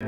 Go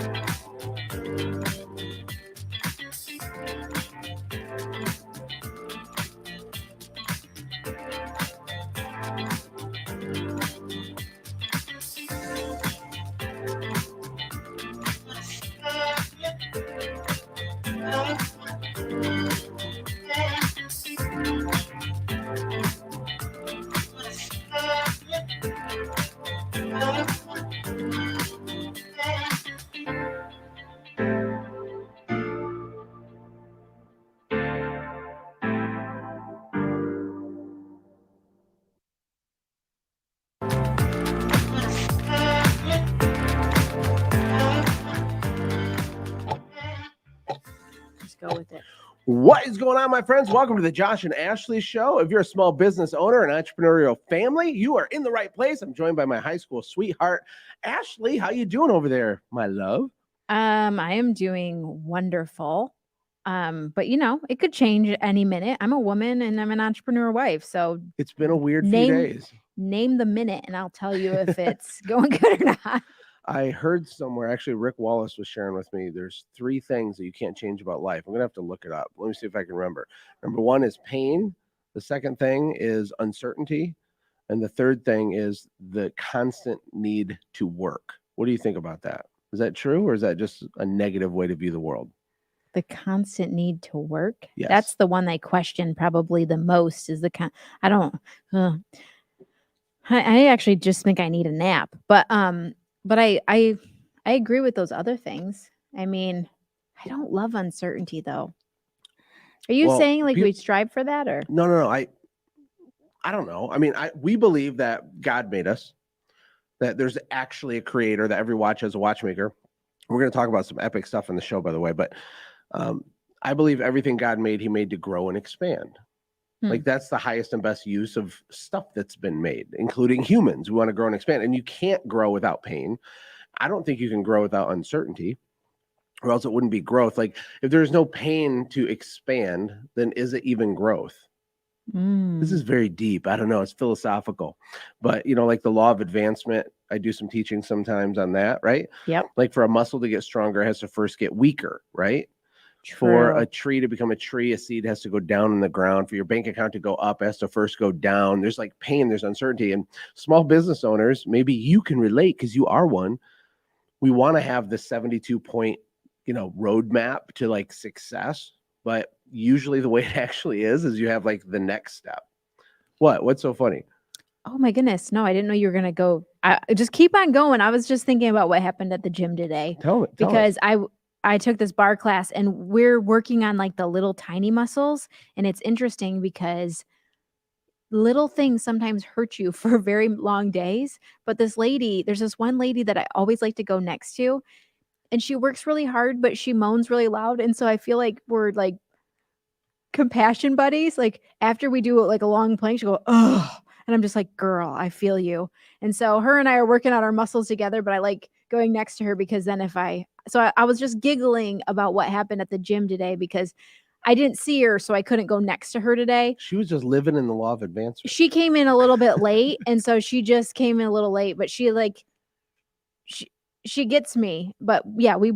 with it. What is going on, my friends? Welcome to the Josh and Ashlee Show. If you're a small business owner, an entrepreneurial family, you are in the right place. I'm joined by my high school sweetheart, Ashlee. How you doing over there, my love? I am doing wonderful. But it could change any minute. I'm a woman and I'm an entrepreneur wife. So it's been a weird few days. Name the minute and I'll tell you if it's going good or not. I heard somewhere, actually, Rick Wallace was sharing with me, there's 3 things that you can't change about life. I'm going to have to look it up. Let me see if I can remember. Number 1 is pain. The second thing is uncertainty. And the third thing is the constant need to work. What do you think about that? Is that true, or is that just a negative way to view the world? The constant need to work? Yes. That's the one I question probably the most is I don't, I actually just think I need a nap. But I agree with those other things. I mean, I don't love uncertainty though. Are you saying like we strive for that or? No. I don't know. I mean, we believe that God made us, that there's actually a creator, that every watch has a watchmaker. We're going to talk about some epic stuff in the show, by the way, but I believe everything God made, he made to grow and expand. Like that's the highest and best use of stuff that's been made, including humans. We want to grow and expand, and you can't grow without pain. I don't think you can grow without uncertainty, or else it wouldn't be growth. Like if there's no pain to expand, then is it even growth? This is very deep. I don't know. It's philosophical, but like the law of advancement, I do some teaching sometimes on that, right? Yep. Like for a muscle to get stronger, it has to first get weaker, right? True. For a tree to become a tree, a seed has to go down in the ground. For your bank account to go up, it has to first go down. There's like pain, there's uncertainty. And small business owners, maybe you can relate because you are one. We want to have the 72-point, roadmap to like success. But usually the way it actually is you have like the next step. What's so funny? Oh my goodness. No, I didn't know you were going to go. Just keep on going. I was just thinking about what happened at the gym today. Tell because us. I took this bar class and we're working on like the little tiny muscles. And it's interesting because little things sometimes hurt you for very long days. But there's this one lady that I always like to go next to. And she works really hard, but she moans really loud. And so I feel like we're like compassion buddies. Like after we do like a long plank, she'll go, oh. And I'm just like, girl, I feel you. And so her and I are working out our muscles together, but I like going next to her because then I was just giggling about what happened at the gym today because I didn't see her, so I couldn't go next to her today. She was just living in the law of advancement. She came in a little bit late, and so she just came in a little late, but she gets me. But yeah, we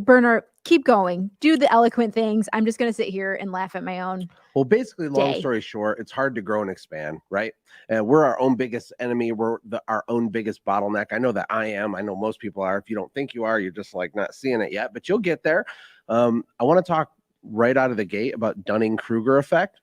keep going, do the eloquent things. I'm just going to sit here and laugh at my own. Well, basically, long story short, it's hard to grow and expand, right? And we're our own biggest enemy. We're our own biggest bottleneck. I know that I am. I know most people are. If you don't think you are, you're just like not seeing it yet, but you'll get there. I want to talk right out of the gate about Dunning-Kruger effect.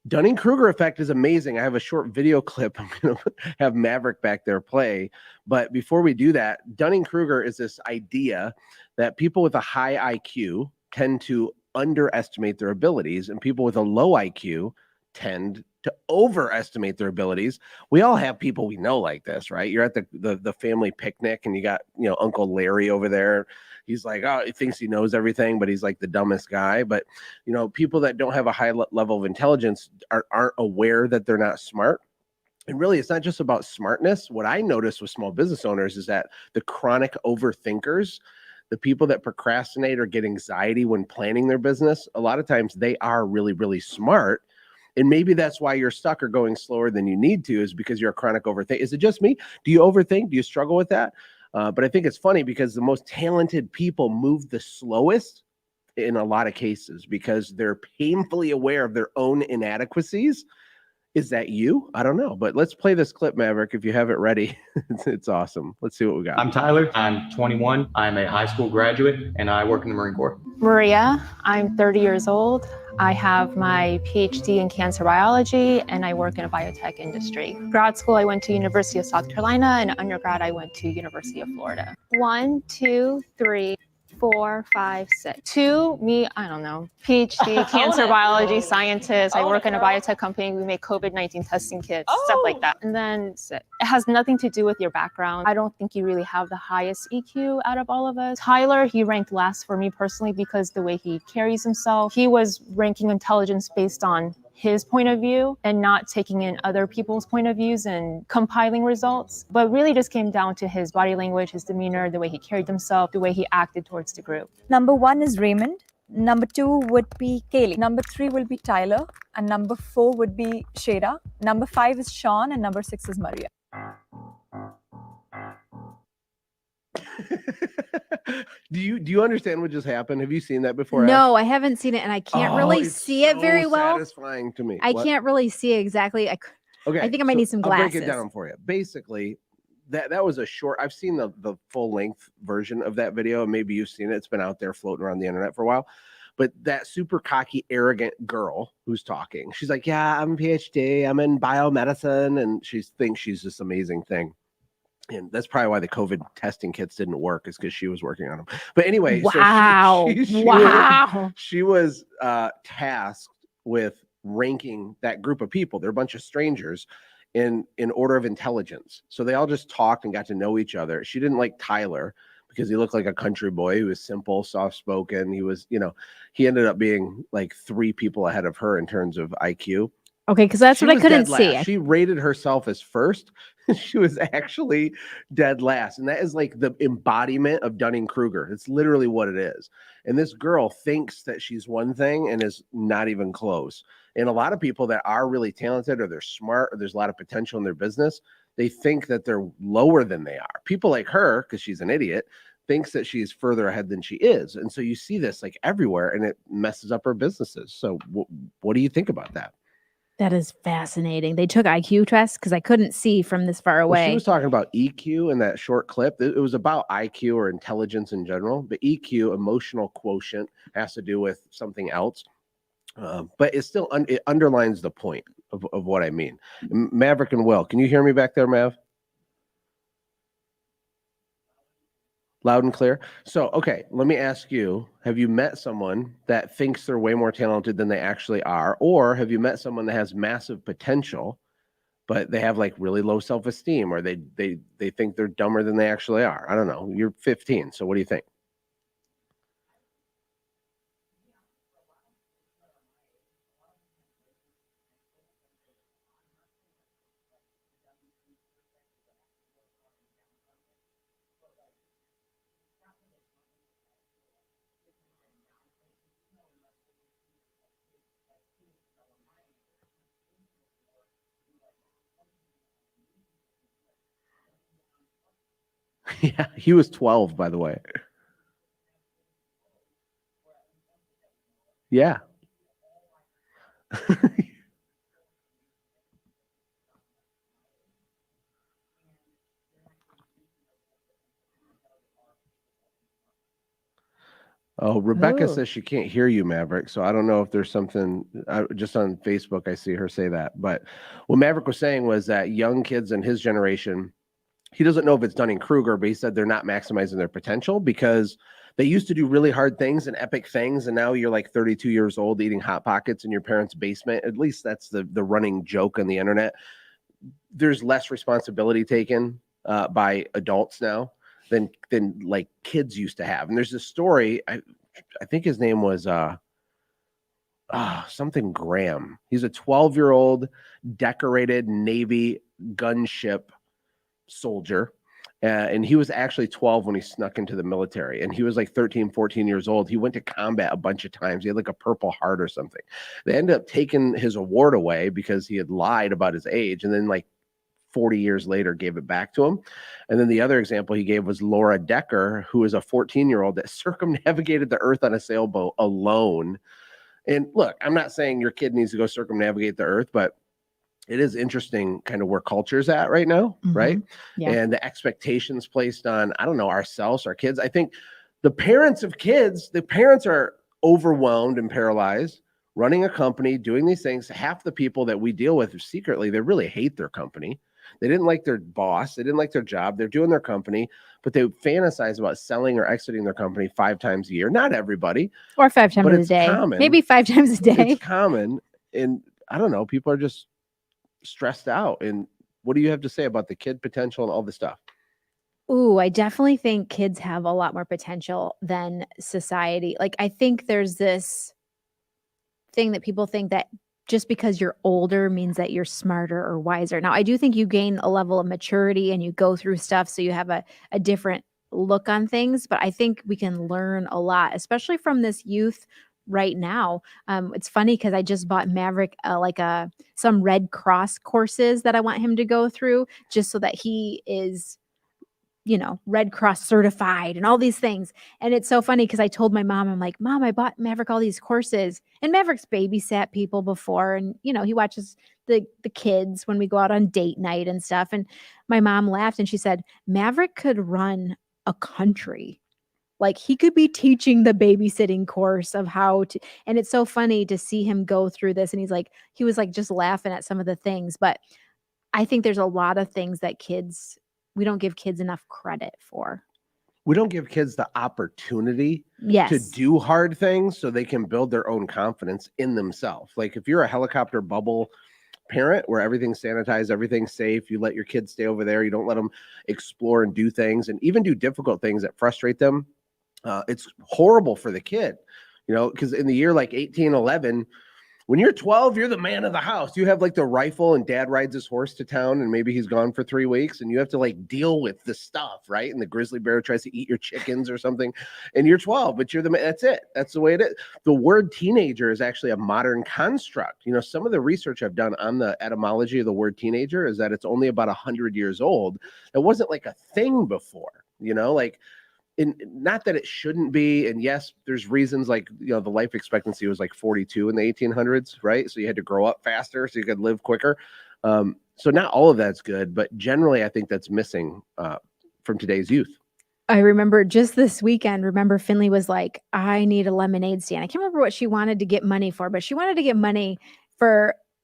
Dunning-Kruger effect is amazing. I have a short video clip. I'm going to have Maverick back there play. But before we do that, Dunning-Kruger is this idea that people with a high IQ tend to underestimate their abilities, and people with a low IQ tend to overestimate their abilities. We all have people we know like this, right? You're at the family picnic and you got, Uncle Larry over there. He's like, oh, he thinks he knows everything, but he's like the dumbest guy. But, people that don't have a high level of intelligence aren't aware that they're not smart. And really, it's not just about smartness. What I notice with small business owners is that the chronic overthinkers, the people that procrastinate or get anxiety when planning their business, a lot of times they are really, really smart. And maybe that's why you're stuck or going slower than you need to, is because you're a chronic overthinker. Is it just me? Do you overthink? Do you struggle with that? But I think it's funny because the most talented people move the slowest in a lot of cases because they're painfully aware of their own inadequacies. Is that you? I don't know, but let's play this clip, Maverick, if you have it ready. It's awesome. Let's see what we got. I'm Tyler. I'm 21. I'm a high school graduate, and I work in the Marine Corps. Maria. I'm 30 years old. I have my PhD in cancer biology, and I work in a biotech industry. Grad school, I went to University of South Carolina, and undergrad, I went to University of Florida. 1, 2, 3, 4, 5, 6. 2, me, I don't know. PhD, cancer biology scientist. I work in a biotech company. We make COVID-19 testing kits, stuff like that. And then it has nothing to do with your background. I don't think you really have the highest EQ out of all of us. Tyler, he ranked last for me personally because the way he carries himself. He was ranking intelligence based on his point of view and not taking in other people's point of views and compiling results, but really just came down to his body language, his demeanor, the way he carried himself, the way he acted towards the group. Number 1 is Raymond. Number 2 would be Kaylee. Number 3 will be Tyler. And number 4 would be Shada. Number 5 is Sean. And number 6 is Maria. Do you understand what just happened? Have you seen that before? No, I haven't seen it, and I can't really see it very well. Satisfying to me. I can't really see exactly. Okay, I think I might need some glasses. I'll break it down for you. Basically, that was a short. I've seen the full length version of that video, and maybe you've seen it. It's been out there floating around the internet for a while. But that super cocky, arrogant girl who's talking, she's like, "Yeah, I'm a PhD. I'm in biomedicine," and she thinks she's this amazing thing. And that's probably why the COVID testing kits didn't work, is because she was working on them. But anyway, wow, so she was tasked with ranking that group of people. They're a bunch of strangers in order of intelligence. So they all just talked and got to know each other. She didn't like Tyler because he looked like a country boy who was simple, soft-spoken. He was, he ended up being like 3 people ahead of her in terms of IQ. Okay, because that's what I couldn't see. She rated herself as first. She was actually dead last. And that is like the embodiment of Dunning-Kruger. It's literally what it is. And this girl thinks that she's one thing and is not even close. And a lot of people that are really talented, or they're smart, or there's a lot of potential in their business, they think that they're lower than they are. People like her, because she's an idiot, thinks that she's further ahead than she is. And so you see this like everywhere, and it messes up her businesses. So what do you think about that? That is fascinating. They took IQ tests because I couldn't see from this far away. Well, she was talking about EQ in that short clip. It was about IQ or intelligence in general. But EQ, emotional quotient, has to do with something else. But it still it underlines the point of what I mean. Maverick and Will, can you hear me back there, Mav? Loud and clear. So, okay, let me ask you, have you met someone that thinks they're way more talented than they actually are? Or have you met someone that has massive potential, but they have like really low self-esteem, or they think they're dumber than they actually are? I don't know. You're 15, so what do you think? Yeah, he was 12, by the way. Yeah. Oh, Rebecca says she can't hear you, Maverick. So I don't know if there's something just on Facebook. I see her say that. But what Maverick was saying was that young kids in his generation, he doesn't know if it's Dunning-Kruger, but he said they're not maximizing their potential because they used to do really hard things and epic things. And now you're like 32 years old eating Hot Pockets in your parents' basement. At least that's the running joke on the internet. There's less responsibility taken by adults now than like kids used to have. And there's this story, I think his name was something Graham. He's a 12-year-old decorated Navy gunship soldier. And he was actually 12 when he snuck into the military, and he was like 13, 14 years old. He went to combat a bunch of times. He had like a Purple Heart or something. They ended up taking his award away because he had lied about his age. And then like 40 years later gave it back to him. And then the other example he gave was Laura Decker, who is a 14-year-old that circumnavigated the earth on a sailboat alone. And look, I'm not saying your kid needs to go circumnavigate the earth, but it is interesting kind of where culture's at right now, right? Yeah. And the expectations placed on, I don't know, ourselves, our kids. I think the parents of kids, the parents are overwhelmed and paralyzed running a company, doing these things. Half the people that we deal with secretly, they really hate their company. They didn't like their boss. They didn't like their job. They're doing their company, but they fantasize about selling or exiting their company 5 times a year. Not everybody. Or 5 times but a it's day. common. Maybe 5 times a day. It's common. And I don't know, people are just stressed out. And what do you have to say about the kid potential and all this stuff? Ooh, I definitely think kids have a lot more potential than society. Like, I think there's this thing that people think that just because you're older means that you're smarter or wiser. Now, I do think you gain a level of maturity and you go through stuff, so you have a different look on things, but I think we can learn a lot, especially from this youth right now. It's funny because I just bought Maverick some Red Cross courses that I want him to go through just so that he is Red Cross certified and all these things. And it's so funny because I told my mom, I'm like, Mom, I bought Maverick all these courses. And Maverick's babysat people before. And, he watches the kids when we go out on date night and stuff. And my mom laughed and she said, Maverick could run a country. Like, he could be teaching the babysitting course of how to, and it's so funny to see him go through this. And he was just laughing at some of the things. But I think there's a lot of things that we don't give kids enough credit for. We don't give kids the opportunity Yes. to do hard things so they can build their own confidence in themselves. Like, if you're a helicopter bubble parent where everything's sanitized, everything's safe, you let your kids stay over there, you don't let them explore and do things and even do difficult things that frustrate them. It's horrible for the kid, because in the year like 1811, when you're 12, you're the man of the house. You have the rifle and dad rides his horse to town and maybe he's gone for 3 weeks and you have to deal with the stuff, right? And the grizzly bear tries to eat your chickens or something and you're 12, but you're the man. That's it. That's the way it is. The word teenager is actually a modern construct. Some of the research I've done on the etymology of the word teenager is that it's only about 100 years old. It wasn't a thing before, and not that it shouldn't be. And yes, there's reasons the life expectancy was 42 in the 1800s, right? So you had to grow up faster so you could live quicker. So not all of that's good, but generally I think that's missing from today's youth. I remember just this weekend, Finley was like, I need a lemonade stand. I can't remember what she wanted to get money for, but she wanted to get money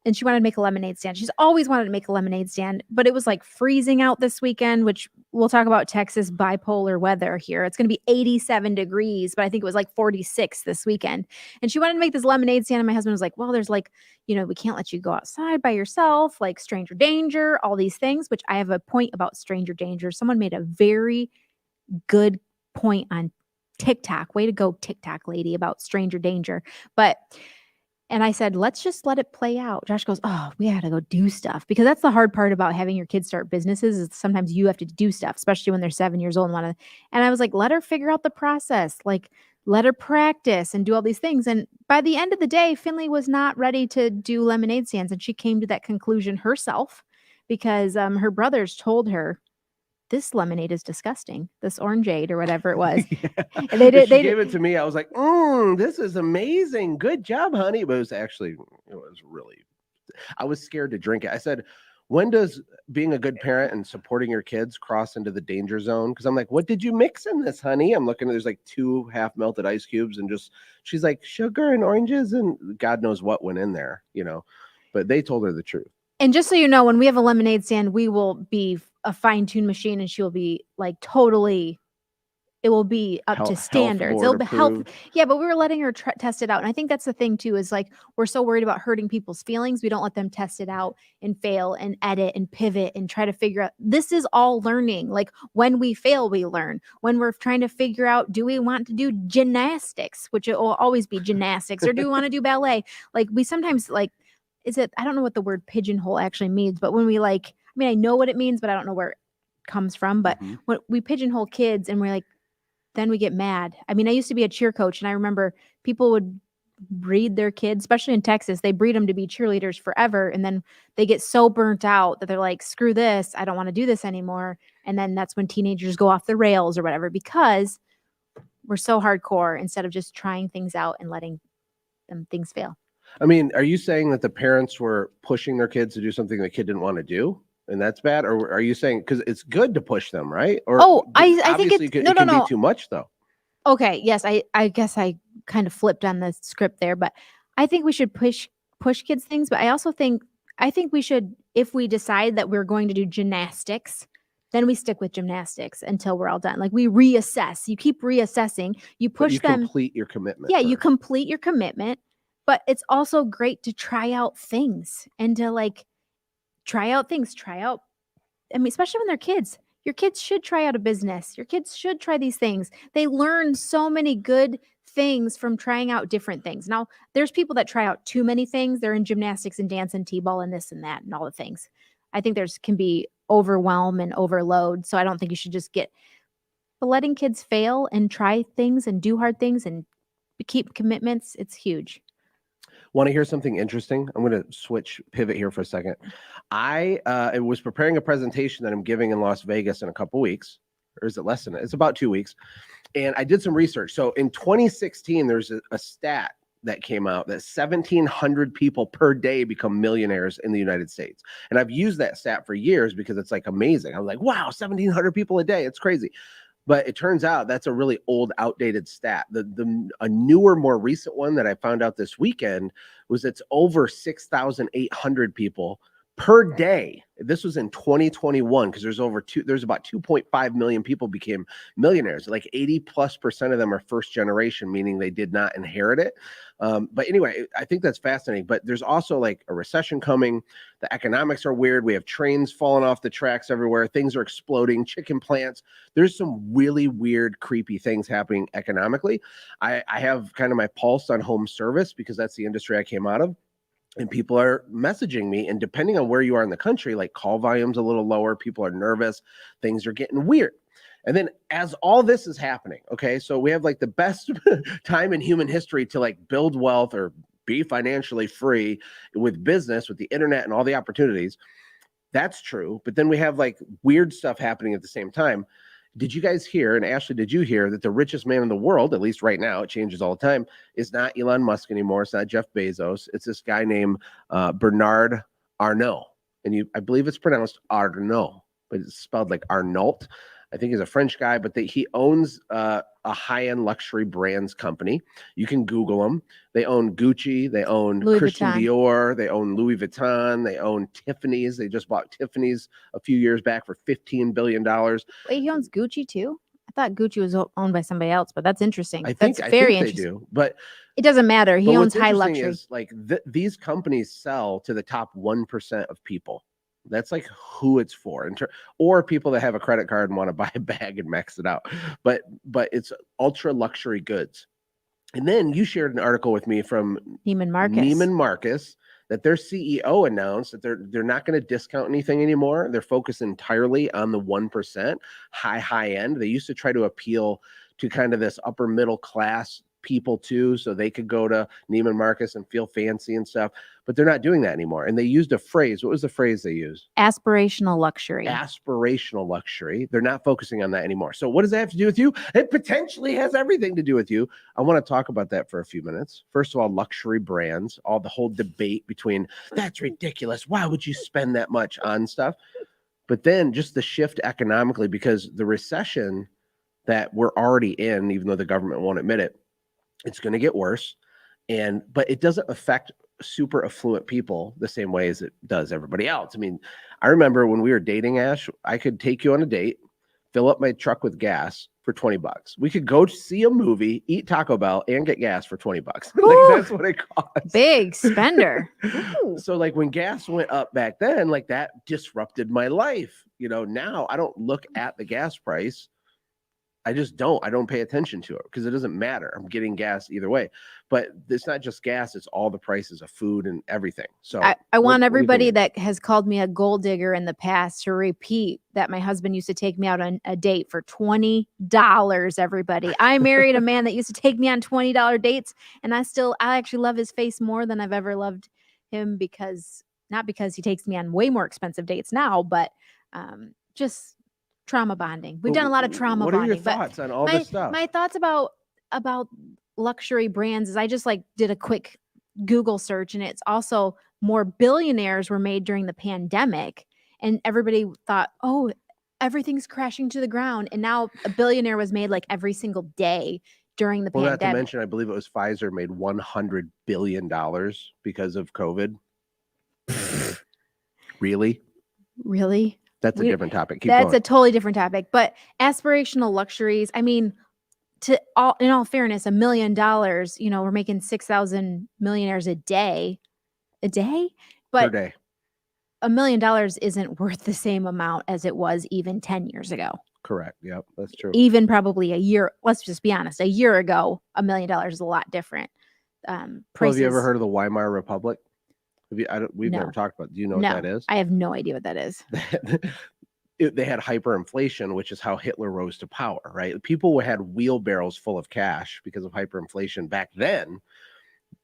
and she wanted to make a lemonade stand. She's always wanted to make a lemonade stand, but it was freezing out this weekend, which we'll talk about Texas bipolar weather here. It's going to be 87 degrees, but I think it was 46 this weekend. And she wanted to make this lemonade stand. And my husband was like, well, there's we can't let you go outside by yourself, stranger danger, all these things, which I have a point about stranger danger. Someone made a very good point on TikTok. Way to go, TikTok lady, about stranger danger. And I said, let's just let it play out. Josh goes, oh, we got to go do stuff. Because that's the hard part about having your kids start businesses is sometimes you have to do stuff, especially when they're 7 years old. And I was like, let her figure out the process. Let her practice and do all these things. And by the end of the day, Finley was not ready to do lemonade stands. And she came to that conclusion herself because her brothers told her, this lemonade is disgusting. This orangeade or whatever it was. Yeah. And they gave it to me. I was like, this is amazing. Good job, honey. But I was scared to drink it. I said, when does being a good parent and supporting your kids cross into the danger zone? Because I'm like, what did you mix in this, honey? I'm looking, there's 2 half melted ice cubes and she's like, sugar and oranges and God knows what went in there, but they told her the truth. And just so you know, when we have a lemonade stand, we will be a fine-tuned machine and she will be totally, it will be up to standards. It'll be health. Yeah, but we were letting her test it out. And I think that's the thing too, is we're so worried about hurting people's feelings. We don't let them test it out and fail and edit and pivot and try to figure out, this is all learning. When we fail, we learn. When we're trying to figure out, do we want to do gymnastics, which it will always be gymnastics, or do we want to do ballet? We sometimes I don't know what the word pigeonhole actually means, but when we I know what it means, but I don't know where it comes from. But when we pigeonhole kids and we're then we get mad. I used to be a cheer coach and I remember people would breed their kids, especially in Texas, they breed them to be cheerleaders forever. And then they get so burnt out that they're like, screw this. I don't want to do this anymore. And then that's when teenagers go off the rails or whatever, because we're so hardcore instead of just trying things out and letting them things fail. I mean, are you saying that the parents were pushing their kids to do something the kid didn't want to do? And that's bad? Or are you saying, because it's good to push them, right? Or I think obviously it's, it no, can no. be too much though. Okay. Yes. I guess I kind of flipped on the script there, but I think we should push kids things. But I think we should, if we decide that we're going to do gymnastics, then we stick with gymnastics until we're all done. Like we reassess. You keep reassessing. You But push you them. complete your commitment. Yeah, you first. complete your commitment. But it's also great to try out things and to like try out things. I mean, especially when they're kids. Your kids should try out a business. Your kids should try these things. They learn so many good things from trying out different things. Now, there's people that try out too many things. They're in gymnastics and dance and t-ball and this and that and all the things. I think can be overwhelm and overload. So I don't think you should just get, but letting kids fail and try things and do hard things and keep commitments, it's huge. Want to hear something interesting? I'm going to pivot here for a second. I was preparing a presentation that I'm giving in Las Vegas in a couple weeks, or is it less than it? It's about 2 weeks. And I did some research. So in 2016, there's a stat that came out that 1,700 people per day become millionaires in the United States. And I've used that stat for years because it's like amazing. I'm like, wow, 1,700 people a day. It's crazy. But it turns out that's a really old, outdated stat. A newer, more recent one that I found out this weekend was it's over 6,800 people per day. This was in 2021 because there's about 2.5 million people became millionaires. Like 80+% of them are first generation, meaning they did not inherit it. But anyway, I think that's fascinating. But there's also like a recession coming. The economics are weird. We have trains falling off the tracks everywhere. Things are exploding, chicken plants. There's some really weird, creepy things happening economically. I have kind of my pulse on home service because that's the industry I came out of. And people are messaging me, and depending on where you are in the country, like call volume's a little lower, people are nervous, things are getting weird. And then as all this is happening, okay, so we have like the best time in human history to like build wealth or be financially free with business, with the internet and all the opportunities. That's true. But then we have like weird stuff happening at the same time. Did you guys hear, and Ashlee, did you hear that the richest man in the world, at least right now, it changes all the time, is not Elon Musk anymore. It's not Jeff Bezos. It's this guy named Bernard Arnault. And I believe it's pronounced Arnault, but it's spelled like Arnault. I think he's a French guy, but he owns a high-end luxury brands company. You can Google them. They own Gucci. They own Louis Christian Vuitton. Dior. They own Louis Vuitton. They own Tiffany's. They just bought Tiffany's a few years back for $15 billion. Wait, he owns Gucci too? I thought Gucci was owned by somebody else, but that's interesting. I think That's very they interesting. do, but It doesn't matter. He but owns what's high interesting luxury. is like these companies sell to the top 1% of people. That's like who it's for, or people that have a credit card and want to buy a bag and max it out. But it's ultra luxury goods. And then you shared an article with me from Neiman Marcus. Neiman Marcus that their CEO announced that they're not going to discount anything anymore. They're focused entirely on the 1%, high end. They used to try to appeal to kind of this upper middle class people too, so they could go to Neiman Marcus and feel fancy and stuff, but they're not doing that anymore. And they used a phrase. What was the phrase they used? Aspirational luxury. Aspirational luxury. They're not focusing on that anymore. So what does that have to do with you? It potentially has everything to do with you. I want to talk about that for a few minutes. First of all, luxury brands, the whole debate between that's ridiculous. Why would you spend that much on stuff? But then just the shift economically, because the recession that we're already in, even though the government won't admit it, it's going to get worse. But it doesn't affect super affluent people the same way as it does everybody else. I mean, I remember when we were dating, Ash, I could take you on a date, fill up my truck with gas for $20. We could go see a movie, eat Taco Bell, and get gas for $20. Like that's what it costs. Big spender. So like when gas went up back then, like that disrupted my life. Now I don't look at the gas price. I just don't. I don't pay attention to it because it doesn't matter. I'm getting gas either way. But it's not just gas, it's all the prices of food and everything. So I want what are you everybody thinking? that has called me a gold digger in the past to repeat that my husband used to take me out on a date for $20, everybody. I married a man that used to take me on $20 dates, and I actually love his face more than I've ever loved him, because not because he takes me on way more expensive dates now, but just trauma bonding. We've done a lot of trauma What are bonding. your thoughts on all my, this stuff? my thoughts about luxury brands is I just like did a quick Google search, and it's also more billionaires were made during the pandemic, and everybody thought, oh, everything's crashing to the ground. And now a billionaire was made like every single day during the Well, not to pandemic. mention, I believe it was Pfizer made $100 billion because of COVID. Really? Really? That's a different topic. Keep That's going. a totally different topic. But aspirational luxuries, I mean, in all fairness, $1 million, we're making 6,000 millionaires a day, Per but day. $1 million isn't worth the same amount as it was even 10 years ago. Correct. Yep, that's true. Even probably a year, let's just be honest, a year ago, $1 million is a lot different. Well, have you ever heard of the Weimar Republic? We've No. never talked about. Do you know No, what that is? I have no idea what that is. They had hyperinflation, which is how Hitler rose to power, right? People had wheelbarrows full of cash because of hyperinflation back then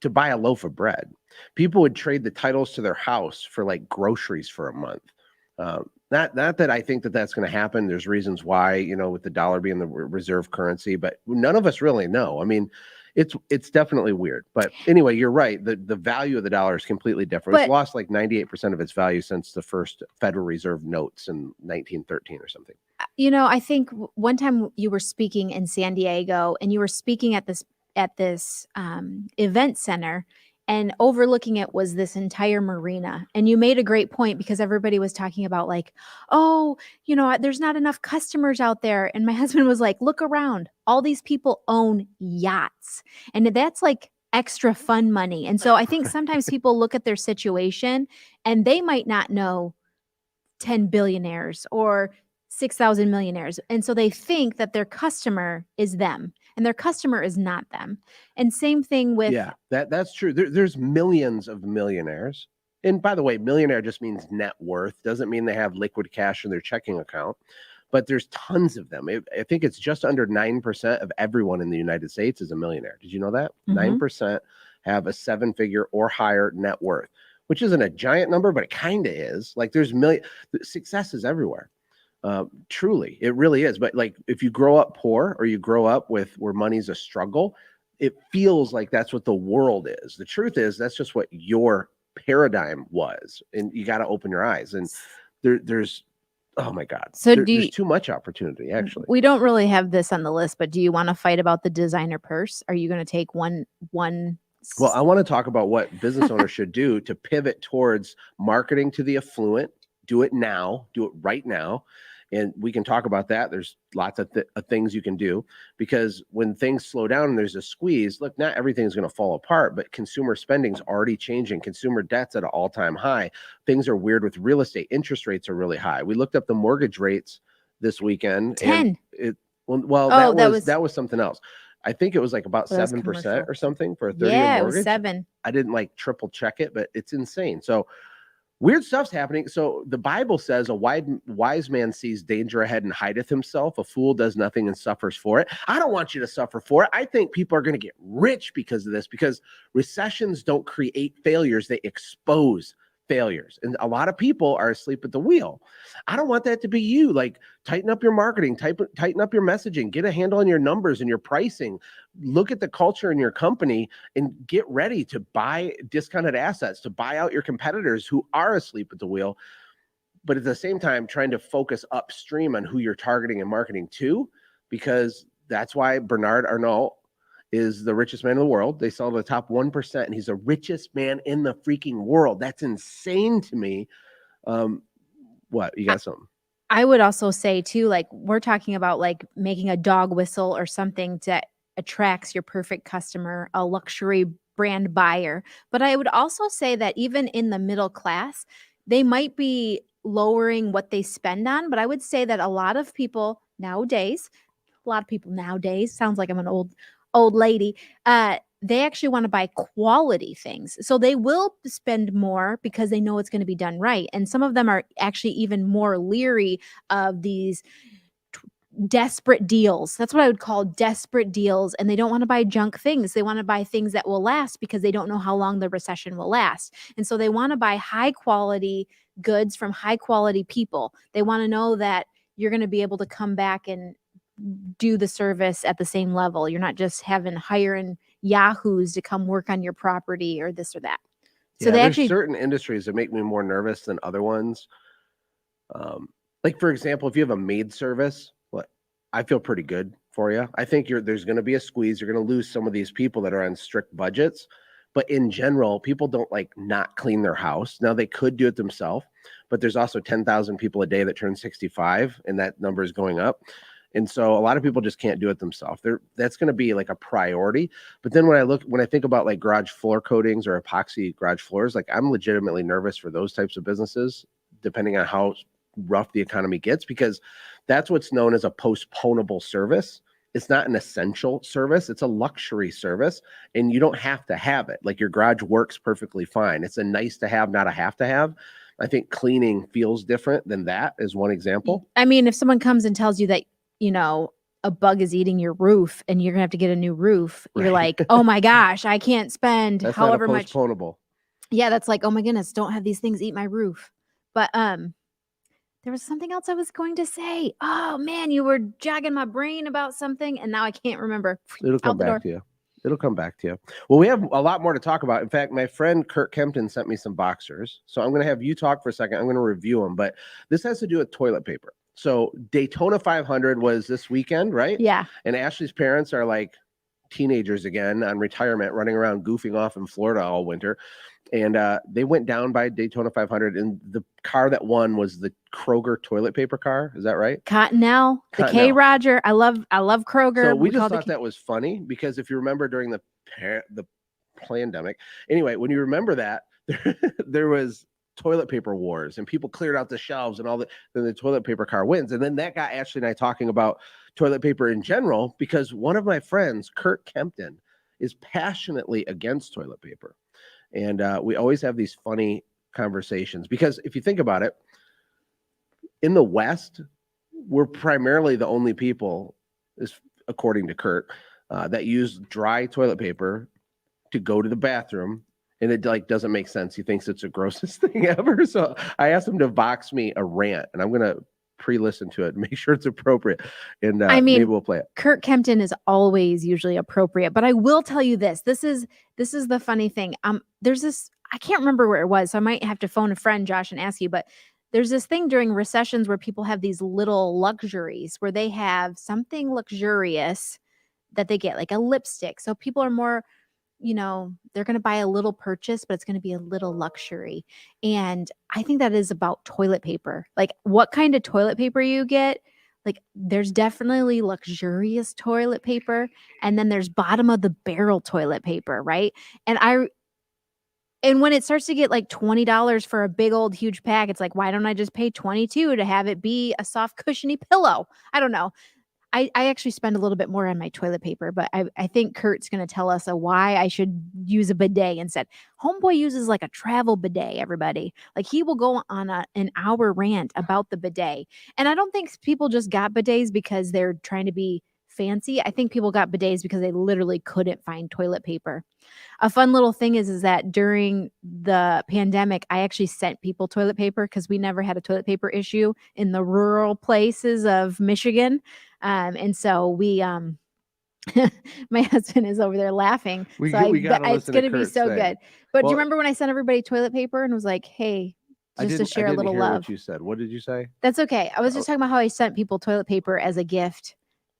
to buy a loaf of bread. People would trade the titles to their house for like groceries for a month. Not that I think that that's going to happen. There's reasons why, with the dollar being the reserve currency, but none of us really know. I mean, it's definitely weird. But anyway, you're right. The value of the dollar is completely different. It's lost like 98% of its value since the first Federal Reserve notes in 1913 or something. I think one time you were speaking in San Diego, and you were speaking at this event center, and overlooking it was this entire marina. And you made a great point, because everybody was talking about like, oh, there's not enough customers out there. And my husband was like, look around. All these people own yachts. And that's like extra fun money. And so I think sometimes people look at their situation and they might not know 10 billionaires or 6,000 millionaires. And so they think that their customer is them, and their customer is not them. And same thing with... Yeah, that's true. There's millions of millionaires. And by the way, millionaire just means net worth. Doesn't mean they have liquid cash in their checking account. But there's tons of them. I think it's just under 9% of everyone in the United States is a millionaire. Did you know that? 9% have a 7-figure or higher net worth, which isn't a giant number, but it kind of is. Like there's success is everywhere. Truly, it really is. But like if you grow up poor, or you grow up where money's a struggle, it feels like that's what the world is. The truth is that's just what your paradigm was, and you got to open your eyes. And there's oh my God, so there's too much opportunity. Actually, we don't really have this on the list, but do you want to fight about the designer purse? Are you going to take one? Well, I want to talk about what business owners should do to pivot towards marketing to the affluent. Do it now. Do it right now. And we can talk about that. There's lots of things you can do, because when things slow down and there's a squeeze, look, not everything's going to fall apart, but consumer spending's already changing. Consumer debt's at an all-time high. Things are weird with real estate. Interest rates are really high. We looked up the mortgage rates this weekend. 10. And that was something else. I think it was like about 7% or something for a 30-year mortgage. Yeah, it was 7. I didn't like triple check it, but it's insane. So weird stuff's happening. So the Bible says a wise man sees danger ahead and hideth himself. A fool does nothing and suffers for it. I don't want you to suffer for it. I think people are going to get rich because of this, because recessions don't create failures. They expose failures. And a lot of people are asleep at the wheel. I don't want that to be you. Like, tighten up your marketing, tighten up your messaging, get a handle on your numbers and your pricing. Look at the culture in your company and get ready to buy discounted assets, to buy out your competitors who are asleep at the wheel. But at the same time, trying to focus upstream on who you're targeting and marketing to, because that's why Bernard Arnault is the richest man in the world. They sell to the top 1%, and he's the richest man in the freaking world. That's insane to me. What, you got something? I would also say too, like we're talking about like making a dog whistle or something that attracts your perfect customer, a luxury brand buyer. But I would also say that even in the middle class, they might be lowering what they spend on. But I would say that a lot of people nowadays a lot of people nowadays, sounds like I'm an old lady, they actually want to buy quality things. So they will spend more because they know it's going to be done right. And some of them are actually even more leery of these desperate deals. That's what I would call desperate deals. And they don't want to buy junk things. They want to buy things that will last because they don't know how long the recession will last. And so they want to buy high quality goods from high quality people. They want to know that you're going to be able to come back and do the service at the same level. You're not just hiring yahoos to come work on your property or this or that. So Yeah, they there's actually certain industries that make me more nervous than other ones. Like for example, if you have a maid service, I feel pretty good for you. I think there's going to be a squeeze. You're going to lose some of these people that are on strict budgets. But in general, people don't like not clean their house. Now they could do it themselves, but there's also 10,000 people a day that turn 65, and that number is going up. And so a lot of people just can't do it themselves. That's going to be like a priority. But then when I think about like garage floor coatings or epoxy garage floors, like I'm legitimately nervous for those types of businesses, depending on how rough the economy gets, because that's what's known as a postponable service. It's not an essential service. It's a luxury service, and you don't have to have it. Like your garage works perfectly fine. It's a nice to have, not a have to have. I think cleaning feels different than that is one example. I mean, if someone comes and tells you that, a bug is eating your roof and you're gonna have to get a new roof, you're like, oh my gosh, I can't spend That's however not a much. postponable. Yeah, that's like, oh my goodness, don't have these things eat my roof. But there was something else I was going to say. Oh man, you were jogging my brain about something, and now I can't remember. It'll come back to you. It'll come back to you. Well, we have a lot more to talk about. In fact, my friend Kurt Kempton sent me some boxers. So I'm going to have you talk for a second. I'm going to review them, but this has to do with toilet paper. So Daytona 500 was this weekend, right? Yeah. And Ashlee's parents are like teenagers again on retirement, running around goofing off in Florida all winter. And they went down by Daytona 500, and the car that won was the Kroger toilet paper car. Is that right? Cottonelle, the K. Roger. I love Kroger. So we just thought that was funny because if you remember during the pandemic, anyway, when you remember that, there was toilet paper wars and people cleared out the shelves and all that. Then the toilet paper car wins. And then that got Ashlee and I talking about toilet paper in general, because one of my friends, Kurt Kempton, is passionately against toilet paper. And we always have these funny conversations because if you think about it, in the West, we're primarily the only people, according to Kurt, that use dry toilet paper to go to the bathroom. And it like doesn't make sense. He thinks it's the grossest thing ever. So I asked him to box me a rant, and I'm going to pre-listen to it and make sure it's appropriate. And maybe we'll play it. Kurt Kempton is always usually appropriate, but I will tell you this. This is the funny thing. There's this, I can't remember where it was, so I might have to phone a friend, Josh, and ask you, but there's this thing during recessions where people have these little luxuries where they have something luxurious that they get, like a lipstick. So people are more, they're going to buy a little purchase, but it's going to be a little luxury. And I think that is about toilet paper. Like what kind of toilet paper you get, like there's definitely luxurious toilet paper. And then there's bottom of the barrel toilet paper, right? And when it starts to get like $20 for a big old huge pack, it's like, why don't I just pay $22 to have it be a soft cushiony pillow? I don't know. I actually spend a little bit more on my toilet paper, but I think Kurt's going to tell us why I should use a bidet instead. Homeboy uses like a travel bidet, everybody. Like he will go on an hour rant about the bidet. And I don't think people just got bidets because they're trying to be fancy. I think people got bidets because they literally couldn't find toilet paper. A fun little thing is that during the pandemic, I actually sent people toilet paper because we never had a toilet paper issue in the rural places of Michigan. And so we, my husband is over there laughing. We so it's going to be so good. But do you remember when I sent everybody toilet paper and was like, hey, just to share a little love? What you said. What did you say? That's okay. I was just talking about how I sent people toilet paper as a gift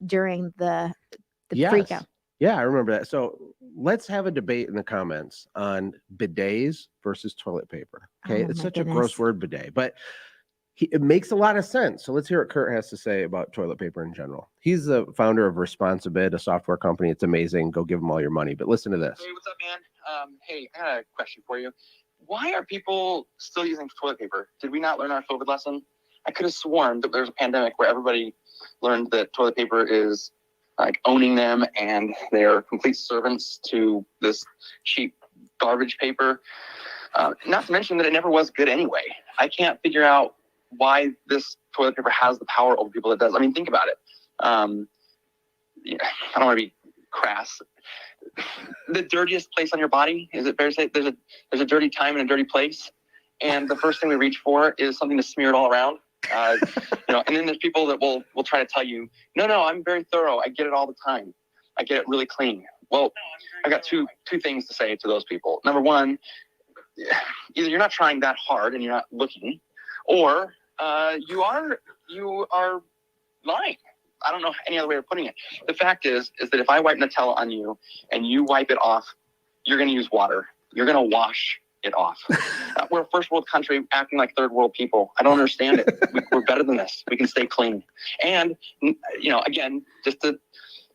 during the freak out. Yeah, I remember that. So let's have a debate in the comments on bidets versus toilet paper. Okay, it's such a gross word, bidet, but it makes a lot of sense. So let's hear what Kurt has to say about toilet paper in general. He's the founder of Responsibid, a software company. It's amazing. Go give them all your money. But listen to this. Hey, what's up, man? Hey, I got a question for you. Why are people still using toilet paper? Did we not learn our COVID lesson? I could have sworn that there was a pandemic where everybody learned that toilet paper is like owning them and they're complete servants to this cheap garbage paper. Not to mention that it never was good anyway. I can't figure out why this toilet paper has the power over people it does. I mean, think about it. Yeah, I don't want to be crass. The dirtiest place on your body, is it fair to say there's a dirty time and a dirty place? And the first thing we reach for is something to smear it all around. And then there's people that will try to tell you, no, I'm very thorough. I get it all the time. I get it really clean. Well, I've got two things to say to those people. Number one, either you're not trying that hard and you're not looking, or you are lying. I don't know any other way of putting it. The fact is that if I wipe Nutella on you and you wipe it off, you're going to use water. You're going to wash it off. We're a first world country acting like third world people. I don't understand it. We're better than this. We can stay clean. And, again, just to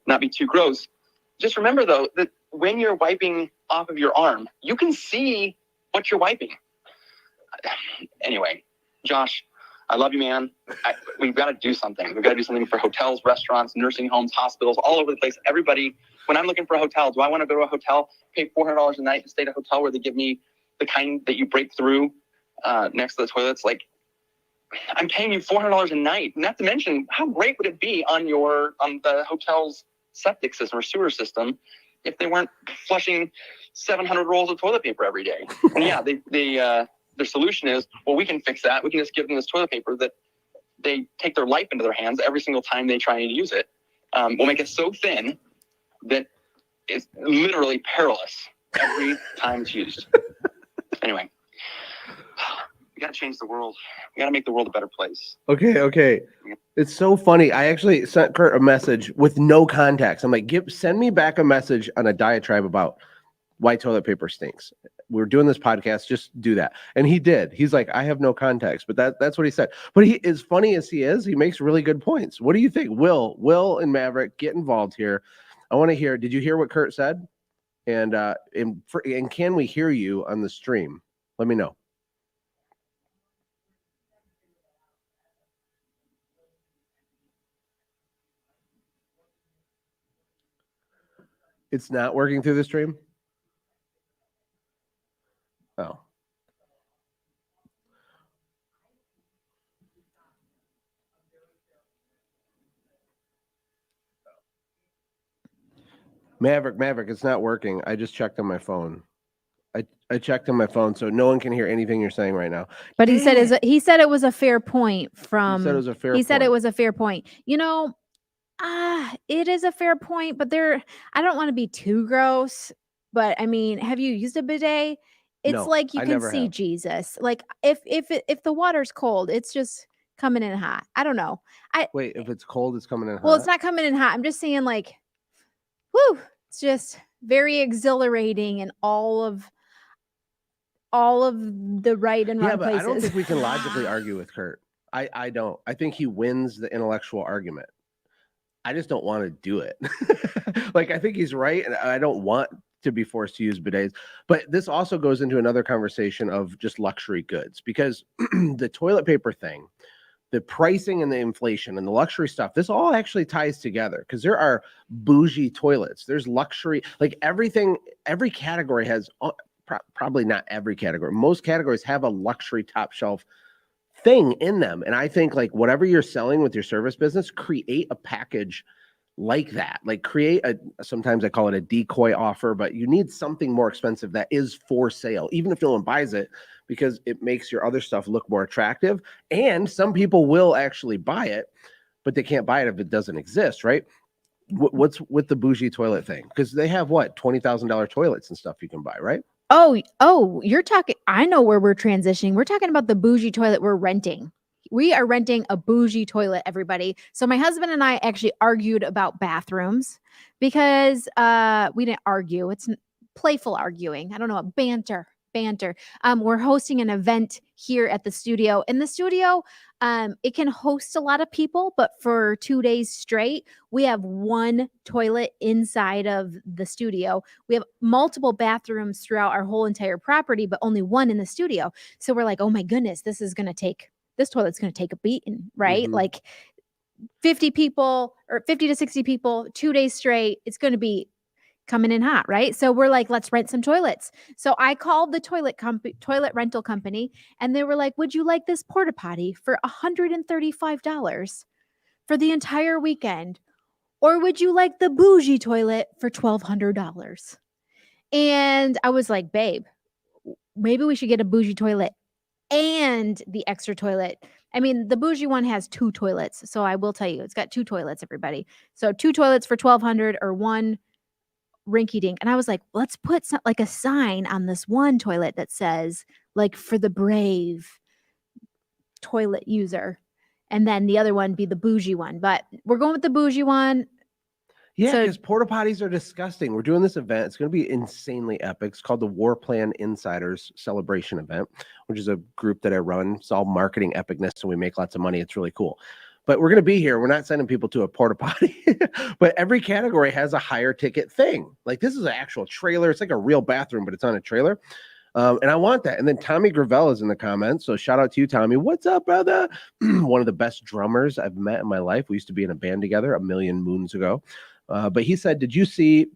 not be too gross, just remember, though, that when you're wiping off of your arm, you can see what you're wiping. Anyway, Josh, I love you, man. We've got to do something. We've got to do something for hotels, restaurants, nursing homes, hospitals, all over the place. Everybody, when I'm looking for a hotel, do I want to go to a hotel, pay $400 a night and stay at a hotel where they give me the kind that you break through next to the toilets? Like, I'm paying you $400 a night. Not to mention, how great would it be on the hotel's septic system or sewer system if they weren't flushing 700 rolls of toilet paper every day? And yeah, their solution is, well, we can fix that. We can just give them this toilet paper that they take their life into their hands every single time they try and use it. We'll make it so thin that it's literally perilous every time it's used. Anyway, we got to change the world. We got to make the world a better place. Okay. It's so funny. I actually sent Kurt a message with no context. I'm like, send me back a message on a diatribe about why toilet paper stinks. We're doing this podcast, just do that. And he did. He's like, I have no context, but that's what he said. But he, as funny as he is, he makes really good points. What do you think? Will and Maverick, get involved here. I want to hear, did you hear what Kurt said? And can we hear you on the stream? Let me know. It's not working through the stream? Oh. Maverick, it's not working. I just checked on my phone. I checked on my phone, so no one can hear anything you're saying right now. But he said it was a fair point from. He said it was a fair He point. said it was a fair point. It is a fair point, but I don't want to be too gross, but I mean, have you used a bidet? It's No, like you I can never see have. Jesus. Like if the water's cold, it's just coming in hot. I don't know. Wait, if it's cold, it's coming in hot? Well, it's not coming in hot. I'm just saying, like, whoo, it's just very exhilarating and all of the right and wrong Yeah, but places. I don't think we can logically argue with Kurt. I don't. I think he wins the intellectual argument. I just don't want to do it. Like, I think he's right, and I don't want to be forced to use bidets. But this also goes into another conversation of just luxury goods, because the toilet paper thing, the pricing and the inflation and the luxury stuff, this all actually ties together, because there are bougie toilets. There's luxury, like everything, every category has, probably not every category, most categories have a luxury top shelf thing in them. And I think, like, whatever you're selling with your service business, create a package like that. Like, create sometimes I call it a decoy offer, but you need something more expensive that is for sale, even if no one buys it, because it makes your other stuff look more attractive. And some people will actually buy it, but they can't buy it if it doesn't exist, right? What's with the bougie toilet thing? Because they have $20,000 toilets and stuff you can buy, right? Oh, you're talking. I know where we're transitioning. We're talking about the bougie toilet we're renting. We are renting a bougie toilet, everybody. So my husband and I actually argued about bathrooms because we didn't argue. It's playful arguing. I don't know, banter. We're hosting an event here at the studio. In the studio, it can host a lot of people, but for 2 days straight, we have one toilet inside of the studio. We have multiple bathrooms throughout our whole entire property, but only one in the studio. So we're like, oh my goodness, this is going to take this toilet's going to take a beating, right? Mhm. Like 50 people or 50 to 60 people, 2 days straight, it's going to be coming in hot, right? So we're like, let's rent some toilets. So I called the toilet rental company, and they were like, would you like this porta potty for $135 for the entire weekend? Or would you like the bougie toilet for $1,200? And I was like, babe, maybe we should get a bougie toilet and the extra toilet. I mean, the bougie one has 2 toilets. So I will tell you, it's got 2 toilets, everybody. So 2 toilets for $1,200 or 1 rinky dink. And I was like, let's put like a sign on this one toilet that says, like, for the brave toilet user. And then the other one be the bougie one. But we're going with the bougie one. Yeah, So- because porta potties are disgusting. We're doing this event. It's going to be insanely epic. It's called the War Plan Insiders Celebration Event, which is a group that I run. It's all marketing epicness, and we make lots of money. It's really cool. But we're going to be here. We're not sending people to a porta potty, but every category has a higher ticket thing. Like, this is an actual trailer. It's like a real bathroom, but it's on a trailer. And I want that. And then Tommy Gravel is in the comments. So shout out to you, Tommy. What's up, brother? One of the best drummers I've met in my life. We used to be in a band together a million moons ago. But he said, did you see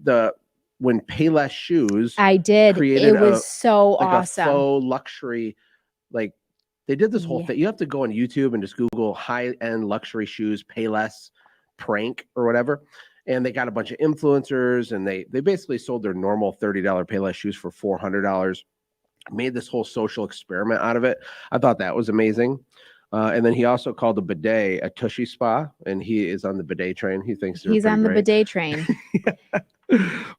when Payless Shoes I did. created It was so like awesome. a faux luxury, like they did this whole Yeah. thing. You have to go on YouTube and just Google high-end luxury shoes, Payless prank or whatever. And they got a bunch of influencers, and they basically sold their normal $30 Payless shoes for $400. Made this whole social experiment out of it. I thought that was amazing. And then he also called the bidet a tushy spa, and he is on the bidet train. He thinks He's on the bidet train.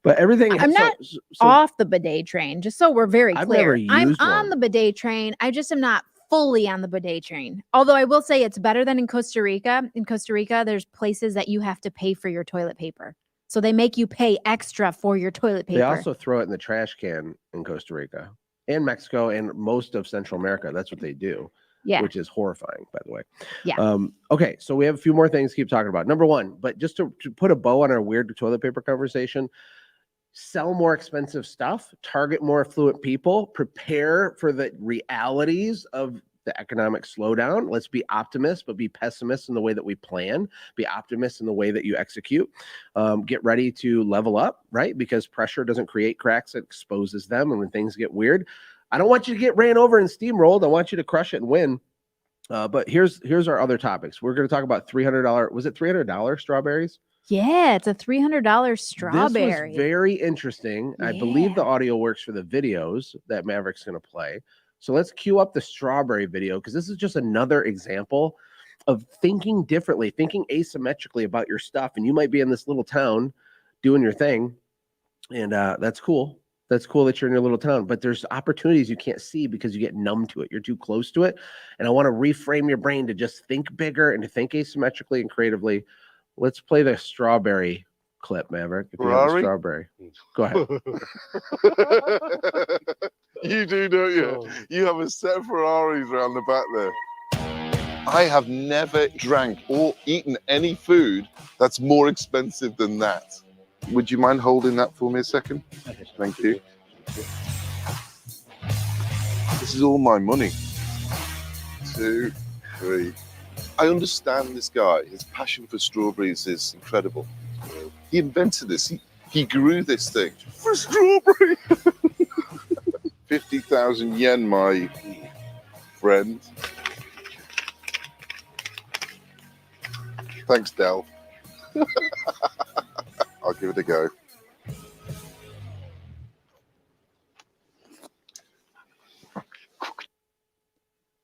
But everything. I'm not off the bidet train, just so we're very I've clear. never I'm used on one. the bidet train. I just am not fully on the bidet train. Although I will say it's better than in Costa Rica. In Costa Rica, there's places that you have to pay for your toilet paper. So they make you pay extra for your toilet paper. They also throw it in the trash can in Costa Rica and Mexico and most of Central America. That's what they do. Yeah. Which is horrifying, by the way. Yeah. Okay, so we have a few more things to keep talking about. Number one, but just to put a bow on our weird toilet paper conversation, sell more expensive stuff, target more affluent people, prepare for the realities of the economic slowdown. Let's be optimists, but be pessimists in the way that we plan. Be optimists in the way that you execute. Get ready to level up, right? Because pressure doesn't create cracks, it exposes them. And when things get weird, I don't want you to get ran over and steamrolled. I want you to crush it and win. But here's our other topics. We're going to talk about $300. Was it $300 strawberries? Yeah, it's a $300 strawberry. This was very interesting. I believe the audio works for the videos that Maverick's going to play. So let's cue up the strawberry video, because this is just another example of thinking differently, thinking asymmetrically about your stuff. And you might be in this little town doing your thing, and that's cool. That's cool that you're in your little town, but there's opportunities you can't see because you get numb to it. You're too close to it. And I want to reframe your brain to just think bigger and to think asymmetrically and creatively. Let's play the strawberry clip, Maverick. If you have a strawberry, go ahead. You do, don't you? You have a set of Ferraris around the back there. I have never drank or eaten any food that's more expensive than that. Would you mind holding that for me a second? Thank you. This is all my money. 2, 3. I understand this guy. His passion for strawberries is incredible. He invented this. He grew this thing for strawberry. 50,000 yen, my friend. Thanks, Del. I'll give it a go.